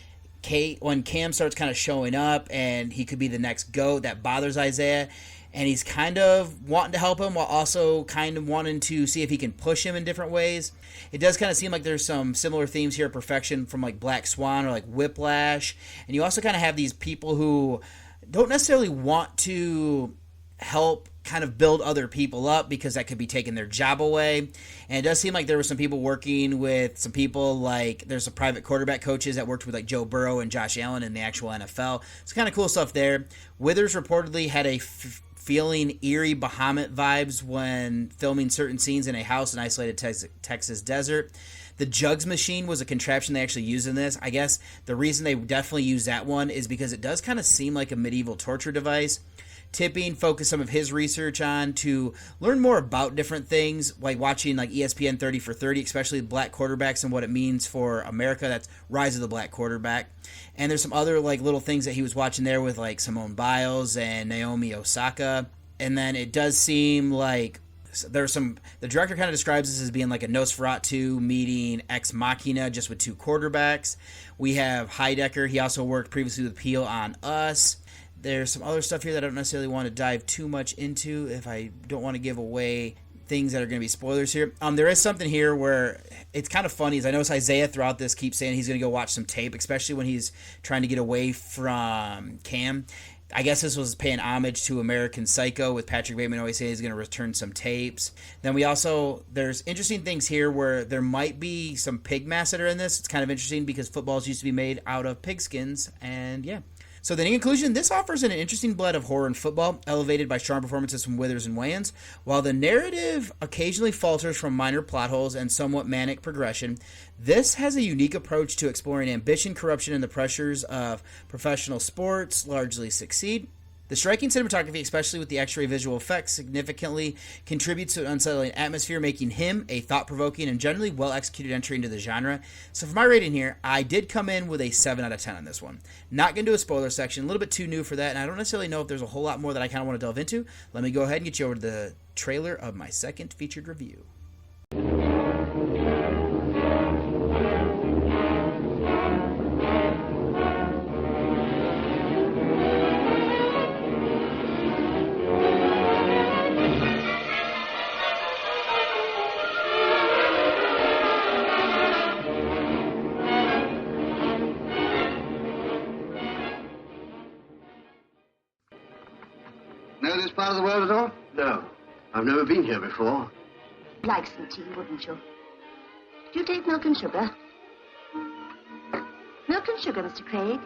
Cam starts kind of showing up and he could be the next GOAT. That bothers Isaiah, and he's kind of wanting to help him while also kind of wanting to see if he can push him in different ways. It does kind of seem like there's some similar themes here at Perfection from like Black Swan or like Whiplash, and you also kind of have these people who don't necessarily want to help kind of build other people up because that could be taking their job away. And it does seem like there were some people working with some people, like there's some private quarterback coaches that worked with like Joe Burrow and Josh Allen in the actual NFL. It's kind of cool stuff there. Withers reportedly had a feeling eerie Bahamut vibes when filming certain scenes in a house in isolated Texas desert. The jugs machine was a contraption they actually used in this. I guess the reason they definitely use that one is because it does kind of seem like a medieval torture device. Tipping focused some of his research on to learn more about different things, like watching like ESPN 30 for 30, especially black quarterbacks and what it means for America. That's Rise of the Black Quarterback. And there's some other like little things that he was watching there with like Simone Biles and Naomi Osaka. And then it does seem like there's some, the director kind of describes this as being like a Nosferatu meeting Ex Machina just with two quarterbacks. We have Heidecker. He also worked previously with Peele on Us. There's some other stuff here that I don't necessarily want to dive too much into if I don't want to give away things that are going to be spoilers here. There is something here where it's kind of funny. As I notice Isaiah throughout this keeps saying he's going to go watch some tape, especially when he's trying to get away from Cam. I guess this was paying homage to American Psycho with Patrick Bateman always saying he's going to return some tapes. Then there's interesting things here where there might be some pig mass that are in this. It's kind of interesting because footballs used to be made out of pigskins, and yeah. So then in conclusion, this offers an interesting blend of horror and football, elevated by strong performances from Withers and Wayans. While the narrative occasionally falters from minor plot holes and somewhat manic progression, this has a unique approach to exploring ambition, corruption, and the pressures of professional sports largely succeed. The striking cinematography, especially with the X-ray visual effects, significantly contributes to an unsettling atmosphere, making him a thought-provoking and generally well-executed entry into the genre. So for my rating here, I did come in with a 7 out of 10 on this one. Not going to do a spoiler section, a little bit too new for that, and I don't necessarily know if there's a whole lot more that I kind of want to delve into. Let me go ahead and get you over to the trailer of my second featured review. Know this part of the world at all? No. I've never been here before. Like some tea, wouldn't you? Do you take milk and sugar? Milk and sugar, Mr. Craig.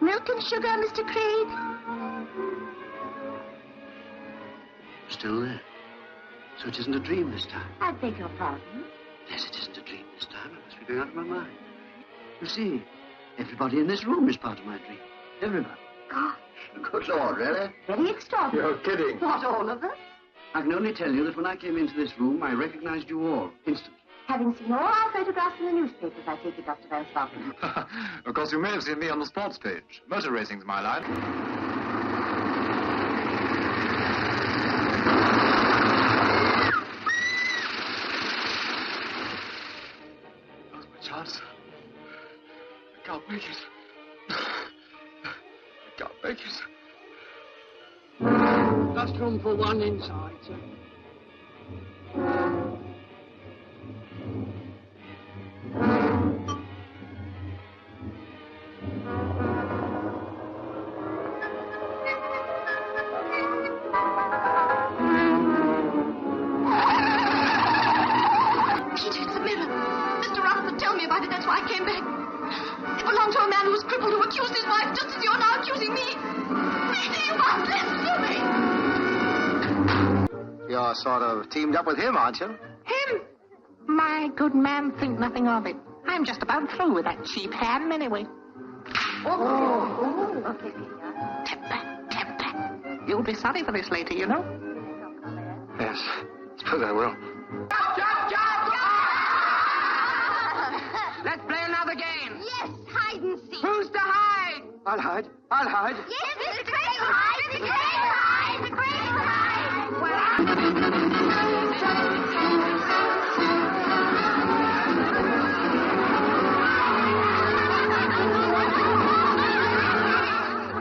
Milk and sugar, Mr. Craig. Still there. So it isn't a dream this time? I beg your pardon? Yes, it isn't a dream this time. I must be going out of my mind. You see, everybody in this room is part of my dream. Everybody. Gosh. Good Lord, really? Very extraordinary. You're kidding. Not all of us. I can only tell you that when I came into this room, I recognized you all instantly. Having seen all our photographs in the newspapers, I take it, Dr. Van Stocken. Of course, you may have seen me on the sports page. Motor racing's my line. Now's my chance. I can't make it. I can't make it. Just room for one inside, sir. Peter, it's a mirror. Mr. Russell told me about it, that's why I came back. It belonged to a man who was crippled, who accused his wife just as you're now accusing me. Peter, you must listen to me. You're sort of teamed up with him, aren't you? Him? My good man, think nothing of it. I'm just about through with that cheap ham anyway. Okay, Peter. Temper. You'll be sorry for this later, you know. Yes, suppose I will. Let's play another game. Yes, hide and seek. Who's to hide? I'll hide. I'll hide. Yes, Mr. Crane, hide. Mr. Crane, hide. Mr. Crane, hide.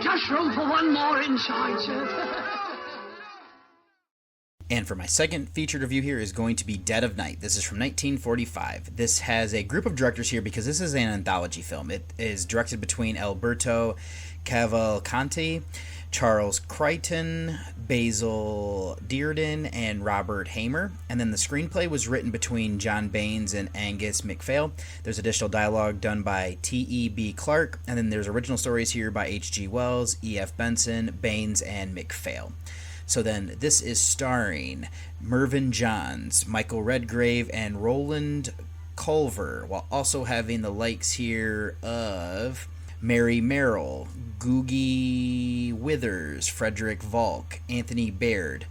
Just room for one more inside, sir. And for my second featured review here is going to be Dead of Night. This is from 1945. This has a group of directors here because this is an anthology film. It is directed between Alberto Cavalcanti, Charles Crichton, Basil Dearden, and Robert Hamer. And then the screenplay was written between John Baines and Angus MacPhail. There's additional dialogue done by T.E.B. Clarke. And then there's original stories here by H.G. Wells, E.F. Benson, Baines, and MacPhail. So then, this is starring Mervyn Johns, Michael Redgrave, and Roland Culver, while also having the likes here of Mary Merrill, Googie Withers, Frederick Volk, Anthony Baird,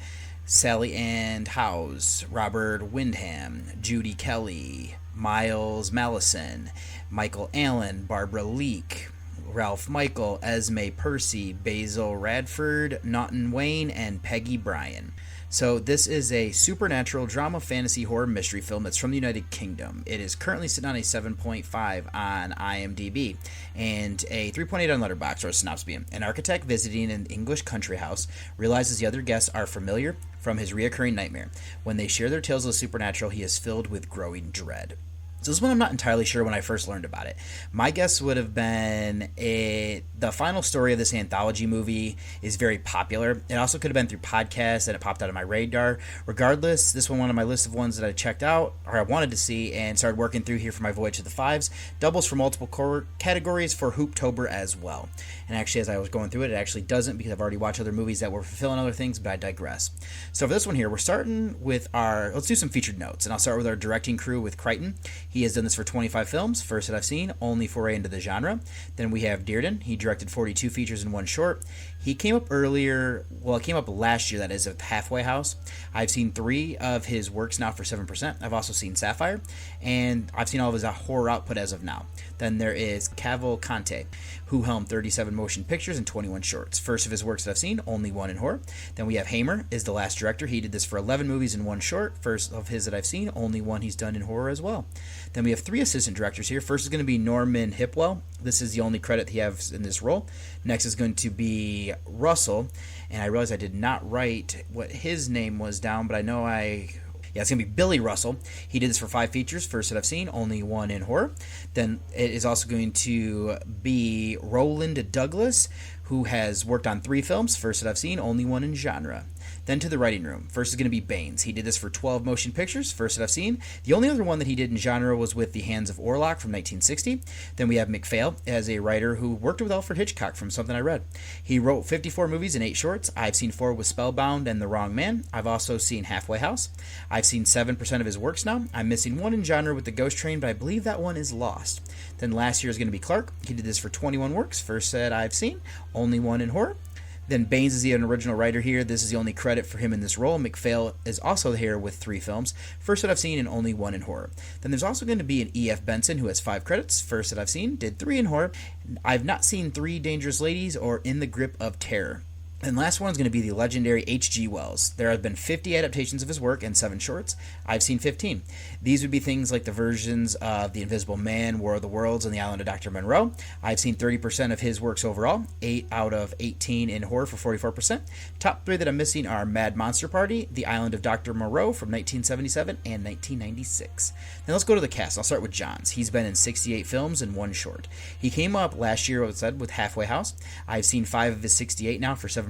Sally Ann Howes, Robert Wyndham, Judy Kelly, Miles Mallison, Michael Allen, Barbara Leake, Ralph Michael, Esme Percy, Basil Radford, Naughton Wayne, and Peggy Bryan. So this is a supernatural drama fantasy horror mystery film that's from the United Kingdom. It is currently sitting on a 7.5 on IMDb and a 3.8 on Letterboxd, or a synopsis. An architect visiting an English country house realizes the other guests are familiar from his reoccurring nightmare. When they share their tales of the supernatural, he is filled with growing dread. So this one I'm not entirely sure when I first learned about it. My guess would have been the final story of this anthology movie is very popular. It also could have been through podcasts and it popped out of my radar. Regardless, this one on my list of ones that I checked out or I wanted to see and started working through here for my Voyage to the Fives. Doubles for multiple categories for Hooptober as well. And actually, as I was going through it, it actually doesn't because I've already watched other movies that were fulfilling other things, but I digress. So for this one here, we're starting with let's do some featured notes. And I'll start with our directing crew with Crichton. He has done this for 25 films, first that I've seen, only foray into the genre. Then we have Dearden. He directed 42 features and one short. He came up last year, that is, of Halfway House. I've seen 3 of his works now for 7%. I've also seen Sapphire, and I've seen all of his horror output as of now. Then there is Cavalcanti, who helmed 37 motion pictures and 21 shorts. First of his works that I've seen, only one in horror. Then we have Hamer, is the last director. He did this for 11 movies and one short. First of his that I've seen, only one he's done in horror as well. Then we have 3 assistant directors here. First is going to be Norman Hipwell. This is the only credit he has in this role. Next is going to be Russell, and I realized I did not write what his name was down, but I know it's going to be Billy Russell. He did this for 5 features, first that I've seen, only one in horror. Then it is also going to be Roland Douglas, who has worked on 3 films, first that I've seen, only one in genre. Then to the writing room. First is going to be Baines. He did this for 12 motion pictures, first that I've seen. The only other one that he did in genre was with The Hands of Orlok from 1960. Then we have MacPhail as a writer who worked with Alfred Hitchcock from something I read. He wrote 54 movies and 8 shorts. I've seen 4 with Spellbound and The Wrong Man. I've also seen Halfway House. I've seen 7% of his works now. I'm missing one in genre with The Ghost Train, but I believe that one is lost. Then last year is going to be Clarke. He did this for 21 works, first that I've seen, only one in horror. Then Baines is the original writer here. This is the only credit for him in this role. McPhail is also here with 3 films, first that I've seen and only 1 in horror. Then there's also going to be an E.F. Benson who has 5 credits, first that I've seen, did 3 in horror. I've not seen 3 Dangerous Ladies or In the Grip of Terror. And last one is going to be the legendary H.G. Wells. There have been 50 adaptations of his work and 7 shorts. I've seen 15. These would be things like the versions of The Invisible Man, War of the Worlds, and The Island of Dr. Monroe. I've seen 30% of his works overall, 8 out of 18 in horror for 44%. Top 3 that I'm missing are Mad Monster Party, The Island of Dr. Moreau from 1977 and 1996. Now let's go to the cast. I'll start with Johns. He's been in 68 films and 1 short. He came up last year, as I said, with Halfway House. I've seen 5 of his 68 now for 7%.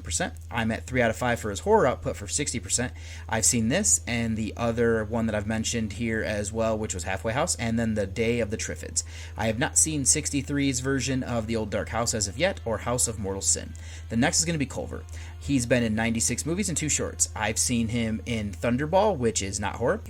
I'm at 3 out of 5 for his horror output for 60%. I've seen this and the other one that I've mentioned here as well, which was Halfway House, and then The Day of the Triffids. I have not seen 63's version of The Old Dark House as of yet, or House of Mortal Sin. The next is going to be Culver. He's been in 96 movies and 2 shorts. I've seen him in Thunderball, which is not horror.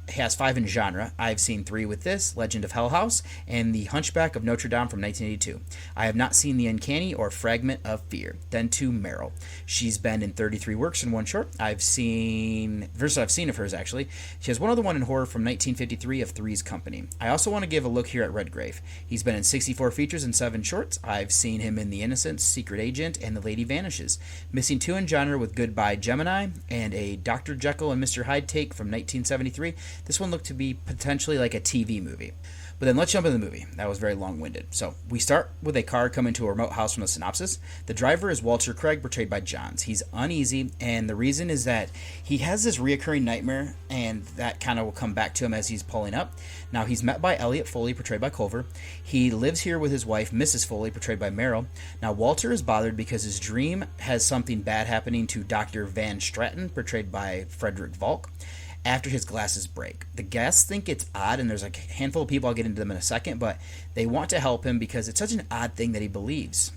He has 5 in genre. I've seen 3 with this, Legend of Hell House, and The Hunchback of Notre Dame from 1982. I have not seen The Uncanny or Fragment of Fear. Then to Meryl. She's been in 33 works and 1 short. I've seen of hers, actually. She has one other one in horror from 1953 of Three's Company. I also want to give a look here at Redgrave. He's been in 64 features and 7 shorts. I've seen him in The Innocents, Secret Agent, and The Lady Vanishes. Missing 2 in genre with Goodbye Gemini and a Dr. Jekyll and Mr. Hyde take from 1973. This one looked to be potentially like a TV movie. But then let's jump into the movie. That was very long-winded. So we start with a car coming to a remote house from the synopsis. The driver is Walter Craig, portrayed by Johns. He's uneasy, and the reason is that he has this reoccurring nightmare, and that kind of will come back to him as he's pulling up. Now, he's met by Elliot Foley, portrayed by Culver. He lives here with his wife, Mrs. Foley, portrayed by Meryl. Now, Walter is bothered because his dream has something bad happening to Dr. Van Straten, portrayed by Frederick Valk, after his glasses break. The guests think it's odd, and there's a handful of people, I'll get into them in a second, but they want to help him because it's such an odd thing that he believes.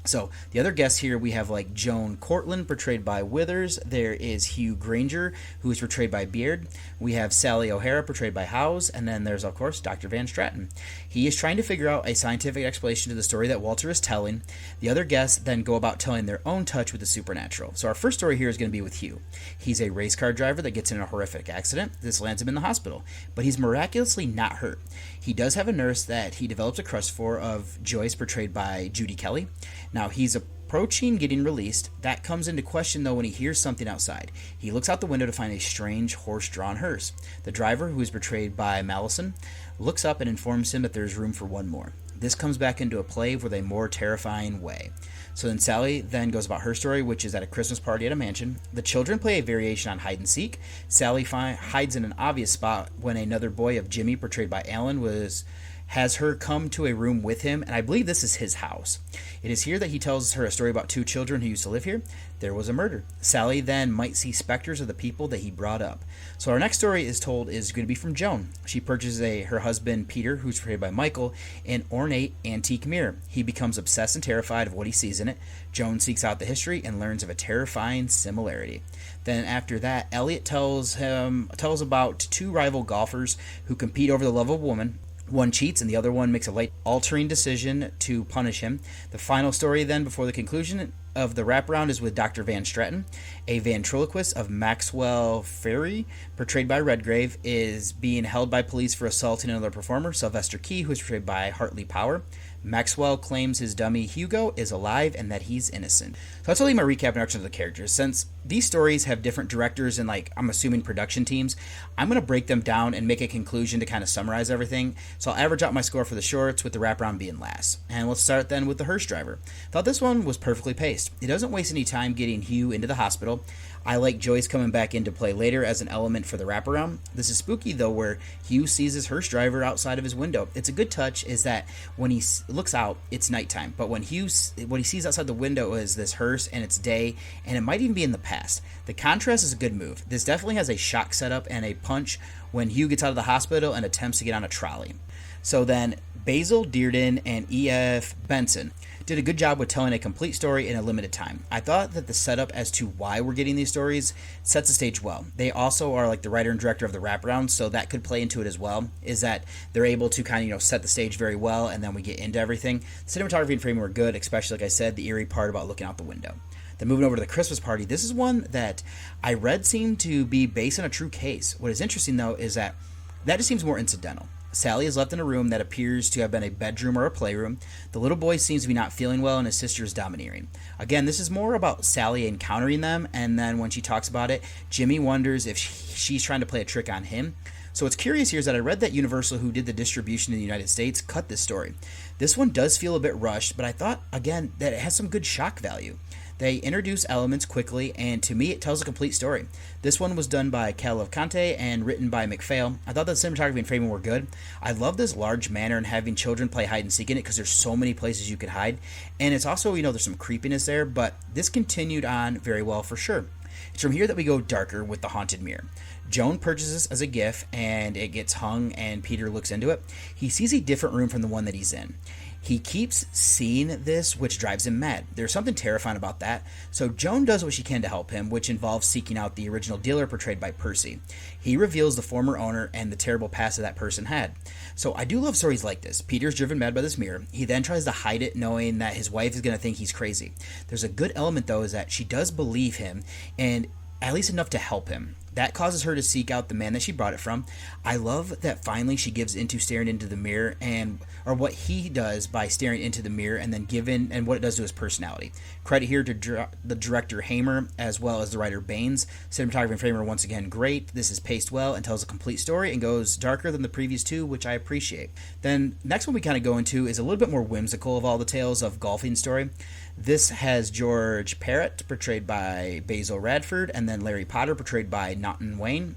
So, the other guests here, we have like Joan Cortland, portrayed by Withers. There is Hugh Granger, who is portrayed by Beard. We have Sally O'Hara, portrayed by Howes. And then there's, of course, Dr. Van Straten. He is trying to figure out a scientific explanation to the story that Walter is telling. The other guests then go about telling their own touch with the supernatural. So our first story here is going to be with Hugh. He's a race car driver that gets in a horrific accident. This lands him in the hospital. But he's miraculously not hurt. He does have a nurse that he develops a crush for, of Joyce, portrayed by Judy Kelly. Now, he's approaching getting released. That comes into question, though, when he hears something outside. He looks out the window to find a strange horse-drawn hearse. The driver, who is portrayed by Mallison, looks up and informs him that there's room for one more. This comes back into a play with a more terrifying way. So then Sally then goes about her story, which is at a Christmas party at a mansion. The children play a variation on hide and seek. Sally hides in an obvious spot when another boy of Jimmy, portrayed by Alan, has her come to a room with him, and I believe this is his house. It is here that he tells her a story about 2 children who used to live here. There was a murder. Sally then might see specters of the people that he brought up. So our next story is going to be from Joan. She purchases her husband, Peter, who's portrayed by Michael, an ornate antique mirror. He becomes obsessed and terrified of what he sees in it. Joan seeks out the history and learns of a terrifying similarity. Then after that, Elliot tells about 2 rival golfers who compete over the love of a woman. One cheats and the other one makes a life-altering decision to punish him. The final story then, before the conclusion of the wraparound, is with Dr. Van Straten. A ventriloquist of Maxwell Ferry, portrayed by Redgrave, is being held by police for assaulting another performer, Sylvester Key, who is portrayed by Hartley Power. Maxwell claims his dummy Hugo is alive and that he's innocent. So that's only my recap and introduction of the characters. Since these stories have different directors and, I'm assuming, production teams, I'm going to break them down and make a conclusion to kind of summarize everything. So I'll average out my score for the shorts, with the wraparound being last. And let's start then with the hearse driver. Thought this one was perfectly paced. It doesn't waste any time getting Hugh into the hospital. I like Joyce coming back into play later as an element for the wraparound. This is spooky, though, where Hugh sees his hearse driver outside of his window. It's a good touch is that when he looks out, it's nighttime. But when he sees outside the window is this hearse, and it's day, and it might even be in the past. The contrast is a good move. This definitely has a shock setup and a punch when Hugh gets out of the hospital and attempts to get on a trolley. So then, Basil Dearden and E.F. Benson did a good job with telling a complete story in a limited time. I thought that the setup as to why we're getting these stories sets the stage well. They also are like the writer and director of the wraparound, so that could play into it as well, is that they're able to kind of, set the stage very well, and then we get into everything. The cinematography and framing were good, especially, like I said, the eerie part about looking out the window. Then moving over to the Christmas party, this is one that I read seemed to be based on a true case. What is interesting, though, is that just seems more incidental. Sally is left in a room that appears to have been a bedroom or a playroom. The little boy seems to be not feeling well, and his sister is domineering. Again, this is more about Sally encountering them, and then when she talks about it, Jimmy wonders if she's trying to play a trick on him. So what's curious here is that I read that Universal, who did the distribution in the United States, cut this story. This one does feel a bit rushed, but I thought, again, that it has some good shock value. They introduce elements quickly, and to me, it tells a complete story. This one was done by Cavalcante and written by Cinephile. I thought the cinematography and framing were good. I love this large manor and having children play hide and seek in it because there's so many places you could hide. And it's also, there's some creepiness there, but this continued on very well for sure. It's from here that we go darker with the haunted mirror. Joan purchases as a gift, and it gets hung, and Peter looks into it. He sees a different room from the one that he's in. He keeps seeing this, which drives him mad. There's something terrifying about that. So Joan does what she can to help him, which involves seeking out the original dealer portrayed by Percy. He reveals the former owner and the terrible past that person had. So I do love stories like this. Peter's driven mad by this mirror. He then tries to hide it, knowing that his wife is going to think he's crazy. There's a good element, though, is that she does believe him, and at least enough to help him. That causes her to seek out the man that she brought it from. I love that finally she gives into staring into the mirror, or what he does by staring into the mirror, and then and what it does to his personality. Credit here to the director Hamer as well as the writer Baines. Cinematography and framing are once again great. This is paced well and tells a complete story and goes darker than the previous two, which I appreciate. Then next one we kind of go into is a little bit more whimsical of all the tales of golfing story. This has George Parrott, portrayed by Basil Radford, and then Larry Potter, portrayed by Naughton Wayne.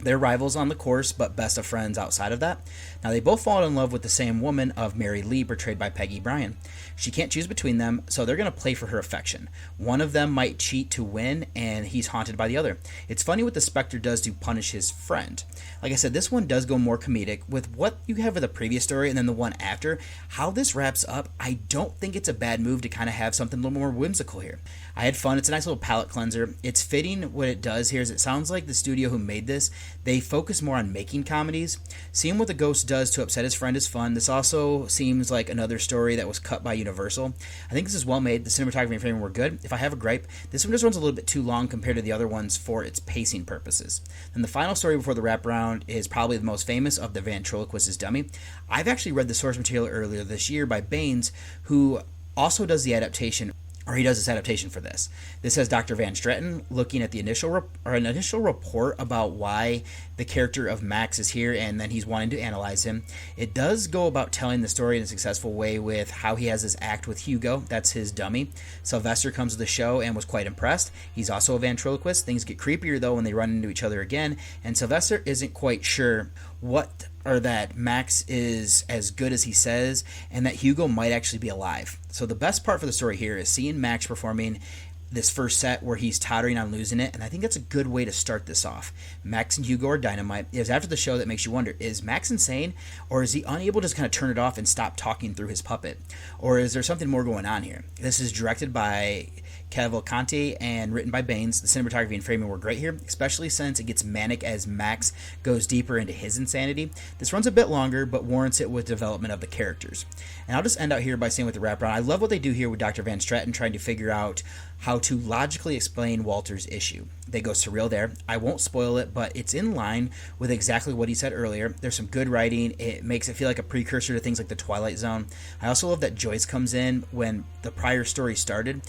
They're rivals on the course, but best of friends outside of that. Now, they both fall in love with the same woman of Mary Lee, portrayed by Peggy Bryan. She can't choose between them, so they're going to play for her affection. One of them might cheat to win, and he's haunted by the other. It's funny what the Spectre does to punish his friend. Like I said, this one does go more comedic. With what you have with the previous story and then the one after, how this wraps up, I don't think it's a bad move to kind of have something a little more whimsical here. I had fun. It's a nice little palate cleanser. It's fitting. What it does here is it sounds like the studio who made this, they focus more on making comedies. Seeing what the ghost does to upset his friend is fun. This also seems like another story that was cut by Universal. I think this is well made. The cinematography and framing were good. If I have a gripe, this one just runs a little bit too long compared to the other ones for its pacing purposes. And the final story before the wraparound is probably the most famous of the ventriloquist's dummy. I've actually read the source material earlier this year by Baines, who also does the adaptation, or he does this adaptation for this. This has Dr. Van Straten looking at the initial report about why the character of Max is here, and then he's wanting to analyze him. It does go about telling the story in a successful way with how he has this act with Hugo. That's his dummy. Sylvester comes to the show and was quite impressed. He's also a ventriloquist. Things get creepier, though, when they run into each other again, and Sylvester isn't quite sure that Max is as good as he says, and that Hugo might actually be alive. So the best part for the story here is seeing Max performing this first set where he's tottering on losing it, and I think that's a good way to start this off. Max and Hugo are dynamite. It was after the show that makes you wonder, is Max insane, or is he unable to just kind of turn it off and stop talking through his puppet? Or is there something more going on here? This is directed by Cavalcante and written by Baines. The cinematography and framing were great here, especially since it gets manic as Max goes deeper into his insanity. This runs a bit longer, but warrants it with development of the characters. And I'll just end out here by saying with the wraparound, I love what they do here with Dr. Van Straten trying to figure out how to logically explain Walter's issue. They go surreal there. I won't spoil it, but it's in line with exactly what he said earlier. There's some good writing. It makes it feel like a precursor to things like The Twilight Zone. I also love that Joyce comes in when the prior story started.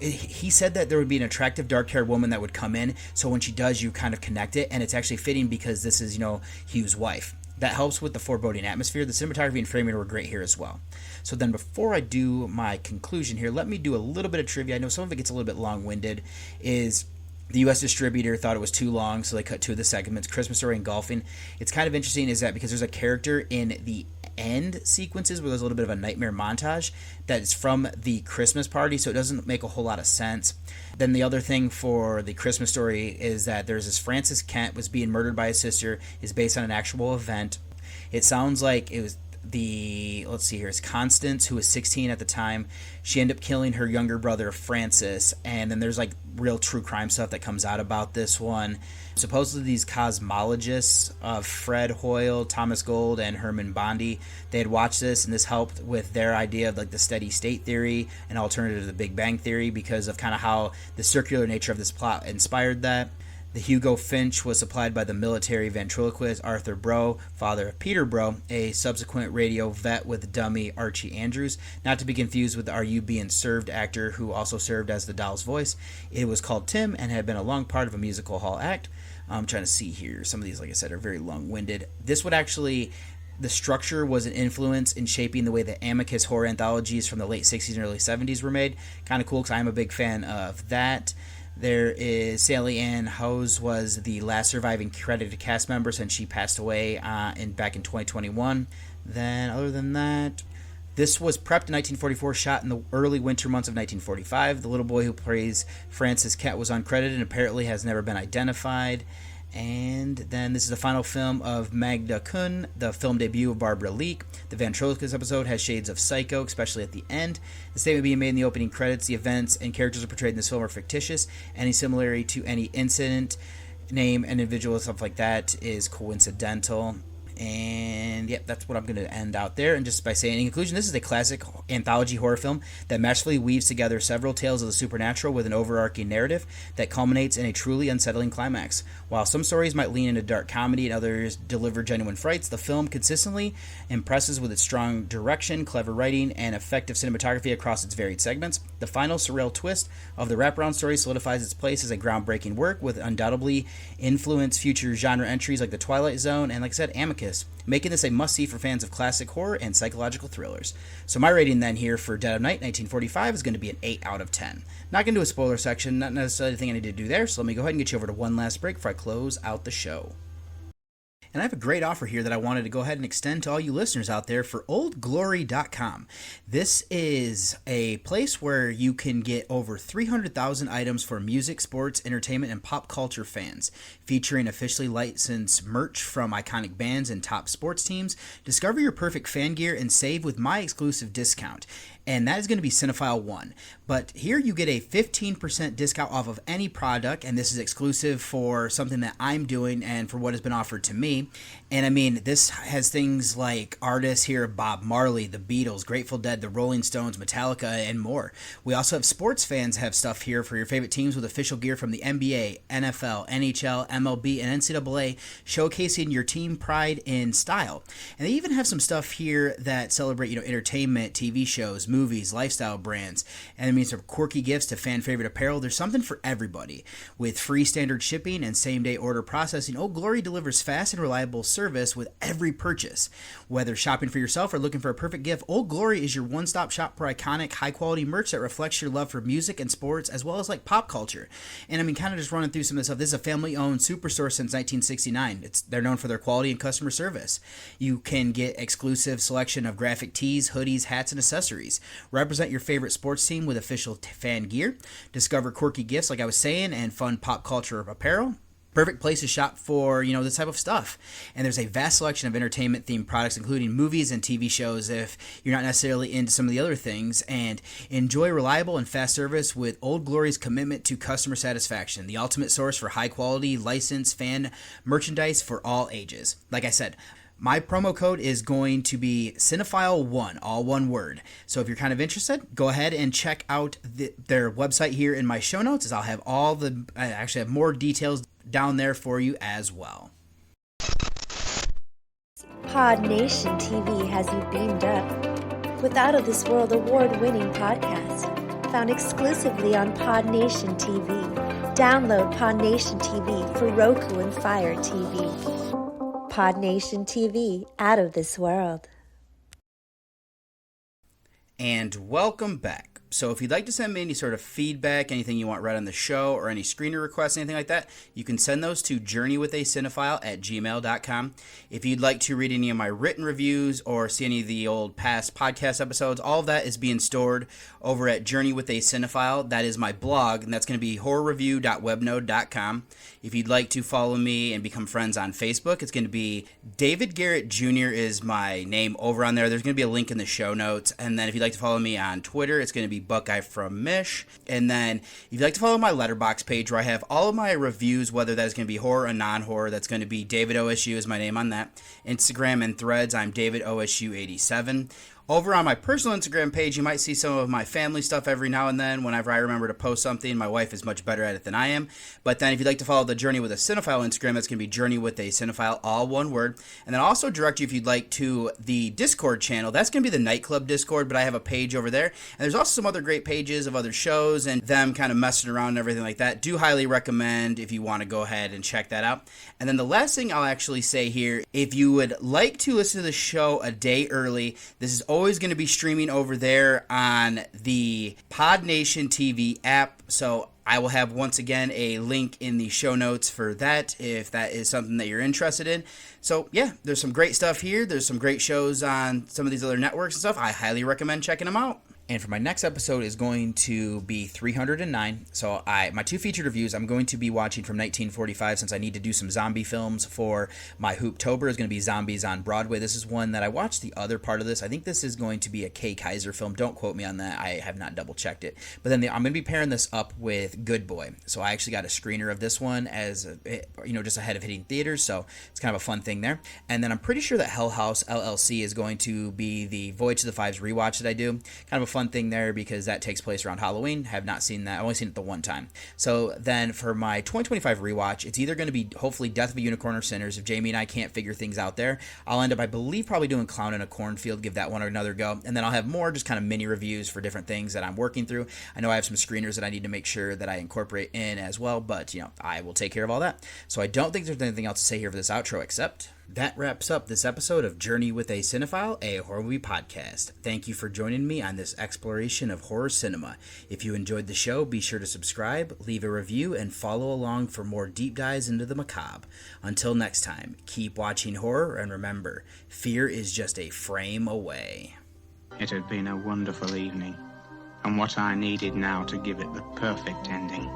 He said that there would be an attractive dark-haired woman that would come in, so when she does, you kind of connect it, and it's actually fitting because this is, Hugh's wife. That helps with the foreboding atmosphere. The cinematography and framing were great here as well. So then before I do my conclusion here, let me do a little bit of trivia. I know some of it gets a little bit long-winded. The U.S. distributor thought it was too long, so they cut two of the segments, Christmas Story and Golfing. It's kind of interesting is that because there's a character in the end sequences where there's a little bit of a nightmare montage that is from the Christmas party, so it doesn't make a whole lot of sense. Then the other thing for the Christmas Story is that there's this Francis Kent was being murdered by his sister, is based on an actual event. It sounds like it was let's see here, it's Constance, who was 16 at the time. She ended up killing her younger brother Francis, and then there's like real true crime stuff that comes out about this one. Supposedly these cosmologists, Fred Hoyle, Thomas Gold, and Herman Bondi, they had watched this, and this helped with their idea of like the steady state theory, an alternative to the Big Bang theory, because of kind of how the circular nature of this plot inspired that. The Hugo Finch was supplied by the military ventriloquist Arthur Brough, father of Peter Brough, a subsequent radio vet with dummy Archie Andrews, not to be confused with the Are You Being Served actor who also served as the doll's voice. It was called Tim and had been a long part of a musical hall act. I'm trying to see here. Some of these, like I said, are very long-winded. This would actually... The structure was an influence in shaping the way the Amicus horror anthologies from the late 60s and early 70s were made. Kind of cool because I'm a big fan of that. There is Sally Ann Hose was the last surviving credited cast member since she passed away back in 2021. Then, other than that, this was prepped in 1944, shot in the early winter months of 1945. The little boy who plays Francis Kent was uncredited and apparently has never been identified. And then this is the final film of Magda Kuhn, the film debut of Barbara Leek. The ventriloquist episode has shades of Psycho, especially at the end. The statement being made in the opening credits, the events and characters are portrayed in this film are fictitious. Any similarity to any incident, name, an individual, stuff like that is coincidental. And yep, that's what I'm going to end out there. And just by saying, in conclusion, this is a classic anthology horror film that masterfully weaves together several tales of the supernatural with an overarching narrative that culminates in a truly unsettling climax. While some stories might lean into dark comedy and others deliver genuine frights, the film consistently impresses with its strong direction, clever writing, and effective cinematography across its varied segments. The final surreal twist of the wraparound story solidifies its place as a groundbreaking work with undoubtedly influenced future genre entries like The Twilight Zone and, like I said, Amicus, making this a must-see for fans of classic horror and psychological thrillers. So my rating then here for Dead of Night 1945 is going to be an 8 out of 10. Not going to do a spoiler section, not necessarily the thing I need to do there, so let me go ahead and get you over to one last break before I close out the show. And I have a great offer here that I wanted to go ahead and extend to all you listeners out there for oldglory.com. This is a place where you can get over 300,000 items for music, sports, entertainment, and pop culture fans, featuring officially licensed merch from iconic bands and top sports teams. Discover your perfect fan gear and save with my exclusive discount. And that is going to be Cinephile 1. But here you get a 15% discount off of any product, and this is exclusive for something that I'm doing and for what has been offered to me. And I mean, this has things like artists here, Bob Marley, the Beatles, Grateful Dead, the Rolling Stones, Metallica, and more. We also have sports fans have stuff here for your favorite teams with official gear from the NBA, NFL, NHL, MLB, and NCAA, showcasing your team pride in style. And they even have some stuff here that celebrate, entertainment, TV shows, movies, lifestyle brands, and it means some quirky gifts to fan favorite apparel. There's something for everybody. With free standard shipping and same-day order processing, Old Glory delivers fast and reliable service with every purchase. Whether shopping for yourself or looking for a perfect gift, Old Glory is your one-stop shop for iconic, high-quality merch that reflects your love for music and sports, as well as like pop culture. And I mean, kind of just running through some of this stuff. This is a family-owned superstore since 1969. They're known for their quality and customer service. You can get exclusive selection of graphic tees, hoodies, hats, and accessories. Represent your favorite sports team with official fan gear. Discover quirky gifts, like I was saying, and fun pop culture apparel. Perfect place to shop for, this type of stuff. And there's a vast selection of entertainment-themed products, including movies and TV shows if you're not necessarily into some of the other things. And enjoy reliable and fast service with Old Glory's commitment to customer satisfaction, the ultimate source for high-quality, licensed fan merchandise for all ages. Like I said, my promo code is going to be Cinephile1, all one word. So if you're kind of interested, go ahead and check out their website here in my show notes, as I'll have I actually have more details down there for you as well. Pod Nation TV has you beamed up with Out of This World award-winning podcast, found exclusively on Pod Nation TV. Download Pod Nation TV for Roku and Fire TV. Pod Nation TV, Out of This World. And welcome back. So if you'd like to send me any sort of feedback, anything you want read on the show, or any screener requests, anything like that, you can send those to journeywithacinephile@gmail.com. If you'd like to read any of my written reviews or see any of the old past podcast episodes, all of that is being stored over at Journey with a Cinephile. That is my blog, and that's going to be horrorreview.webnode.com. If you'd like to follow me and become friends on Facebook, it's going to be David Garrett Jr. is my name over on there. There's going to be a link in the show notes. And then if you'd like to follow me on Twitter, it's going to be Buckeye from Mish. And then if you'd like to follow my Letterboxd page where I have all of my reviews, whether that is going to be horror or non-horror, that's going to be David OSU is my name on that. Instagram and Threads, I'm David OSU87. Over on my personal Instagram page, you might see some of my family stuff every now and then whenever I remember to post something. My wife is much better at it than I am. But then if you'd like to follow the Journey with a Cinephile Instagram, that's going to be Journey with a Cinephile, all one word. And then also direct you, if you'd like, to the Discord channel. That's going to be the Nightclub Discord, but I have a page over there. And there's also some other great pages of other shows and them kind of messing around and everything like that. Do highly recommend if you want to go ahead and check that out. And then the last thing I'll actually say here, if you would like to listen to the show a day early, this is always going to be streaming over there on the PodNation TV app. So I will have, once again, a link in the show notes for that if that is something that you're interested in. So, yeah, there's some great stuff here. There's some great shows on some of these other networks and stuff. I highly recommend checking them out. And for my next episode is going to be 309. So my two featured reviews, I'm going to be watching from 1945 since I need to do some zombie films for my Hooptober. Is going to be Zombies on Broadway. This is one that I watched the other part of this. I think this is going to be a Kay Kaiser film. Don't quote me on that. I have not double checked it. But then I'm going to be pairing this up with Good Boy. So I actually got a screener of this one as, just ahead of hitting theaters. So it's kind of a fun thing there. And then I'm pretty sure that Hell House LLC is going to be the Voyage to the Fives rewatch that I do. Kind of a fun thing there because that takes place around Halloween. Have not seen that. I've only seen it the one time. So then for my 2025 rewatch, it's either going to be hopefully Death of a Unicorn or Sinners. If Jamie and I can't figure things out there, I'll end up, I believe, probably doing Clown in a Cornfield, give that one another go. And then I'll have more just kind of mini reviews for different things that I'm working through. I know I have some screeners that I need to make sure that I incorporate in as well, but I will take care of all that. So I don't think there's anything else to say here for this outro except that wraps up this episode of Journey with a Cinephile, a horror movie podcast. Thank you for joining me on this exploration of horror cinema. If you enjoyed the show, be sure to subscribe, leave a review, and follow along for more deep dives into the macabre. Until next time, keep watching horror, and remember, fear is just a frame away. It had been a wonderful evening, and what I needed now to give it the perfect ending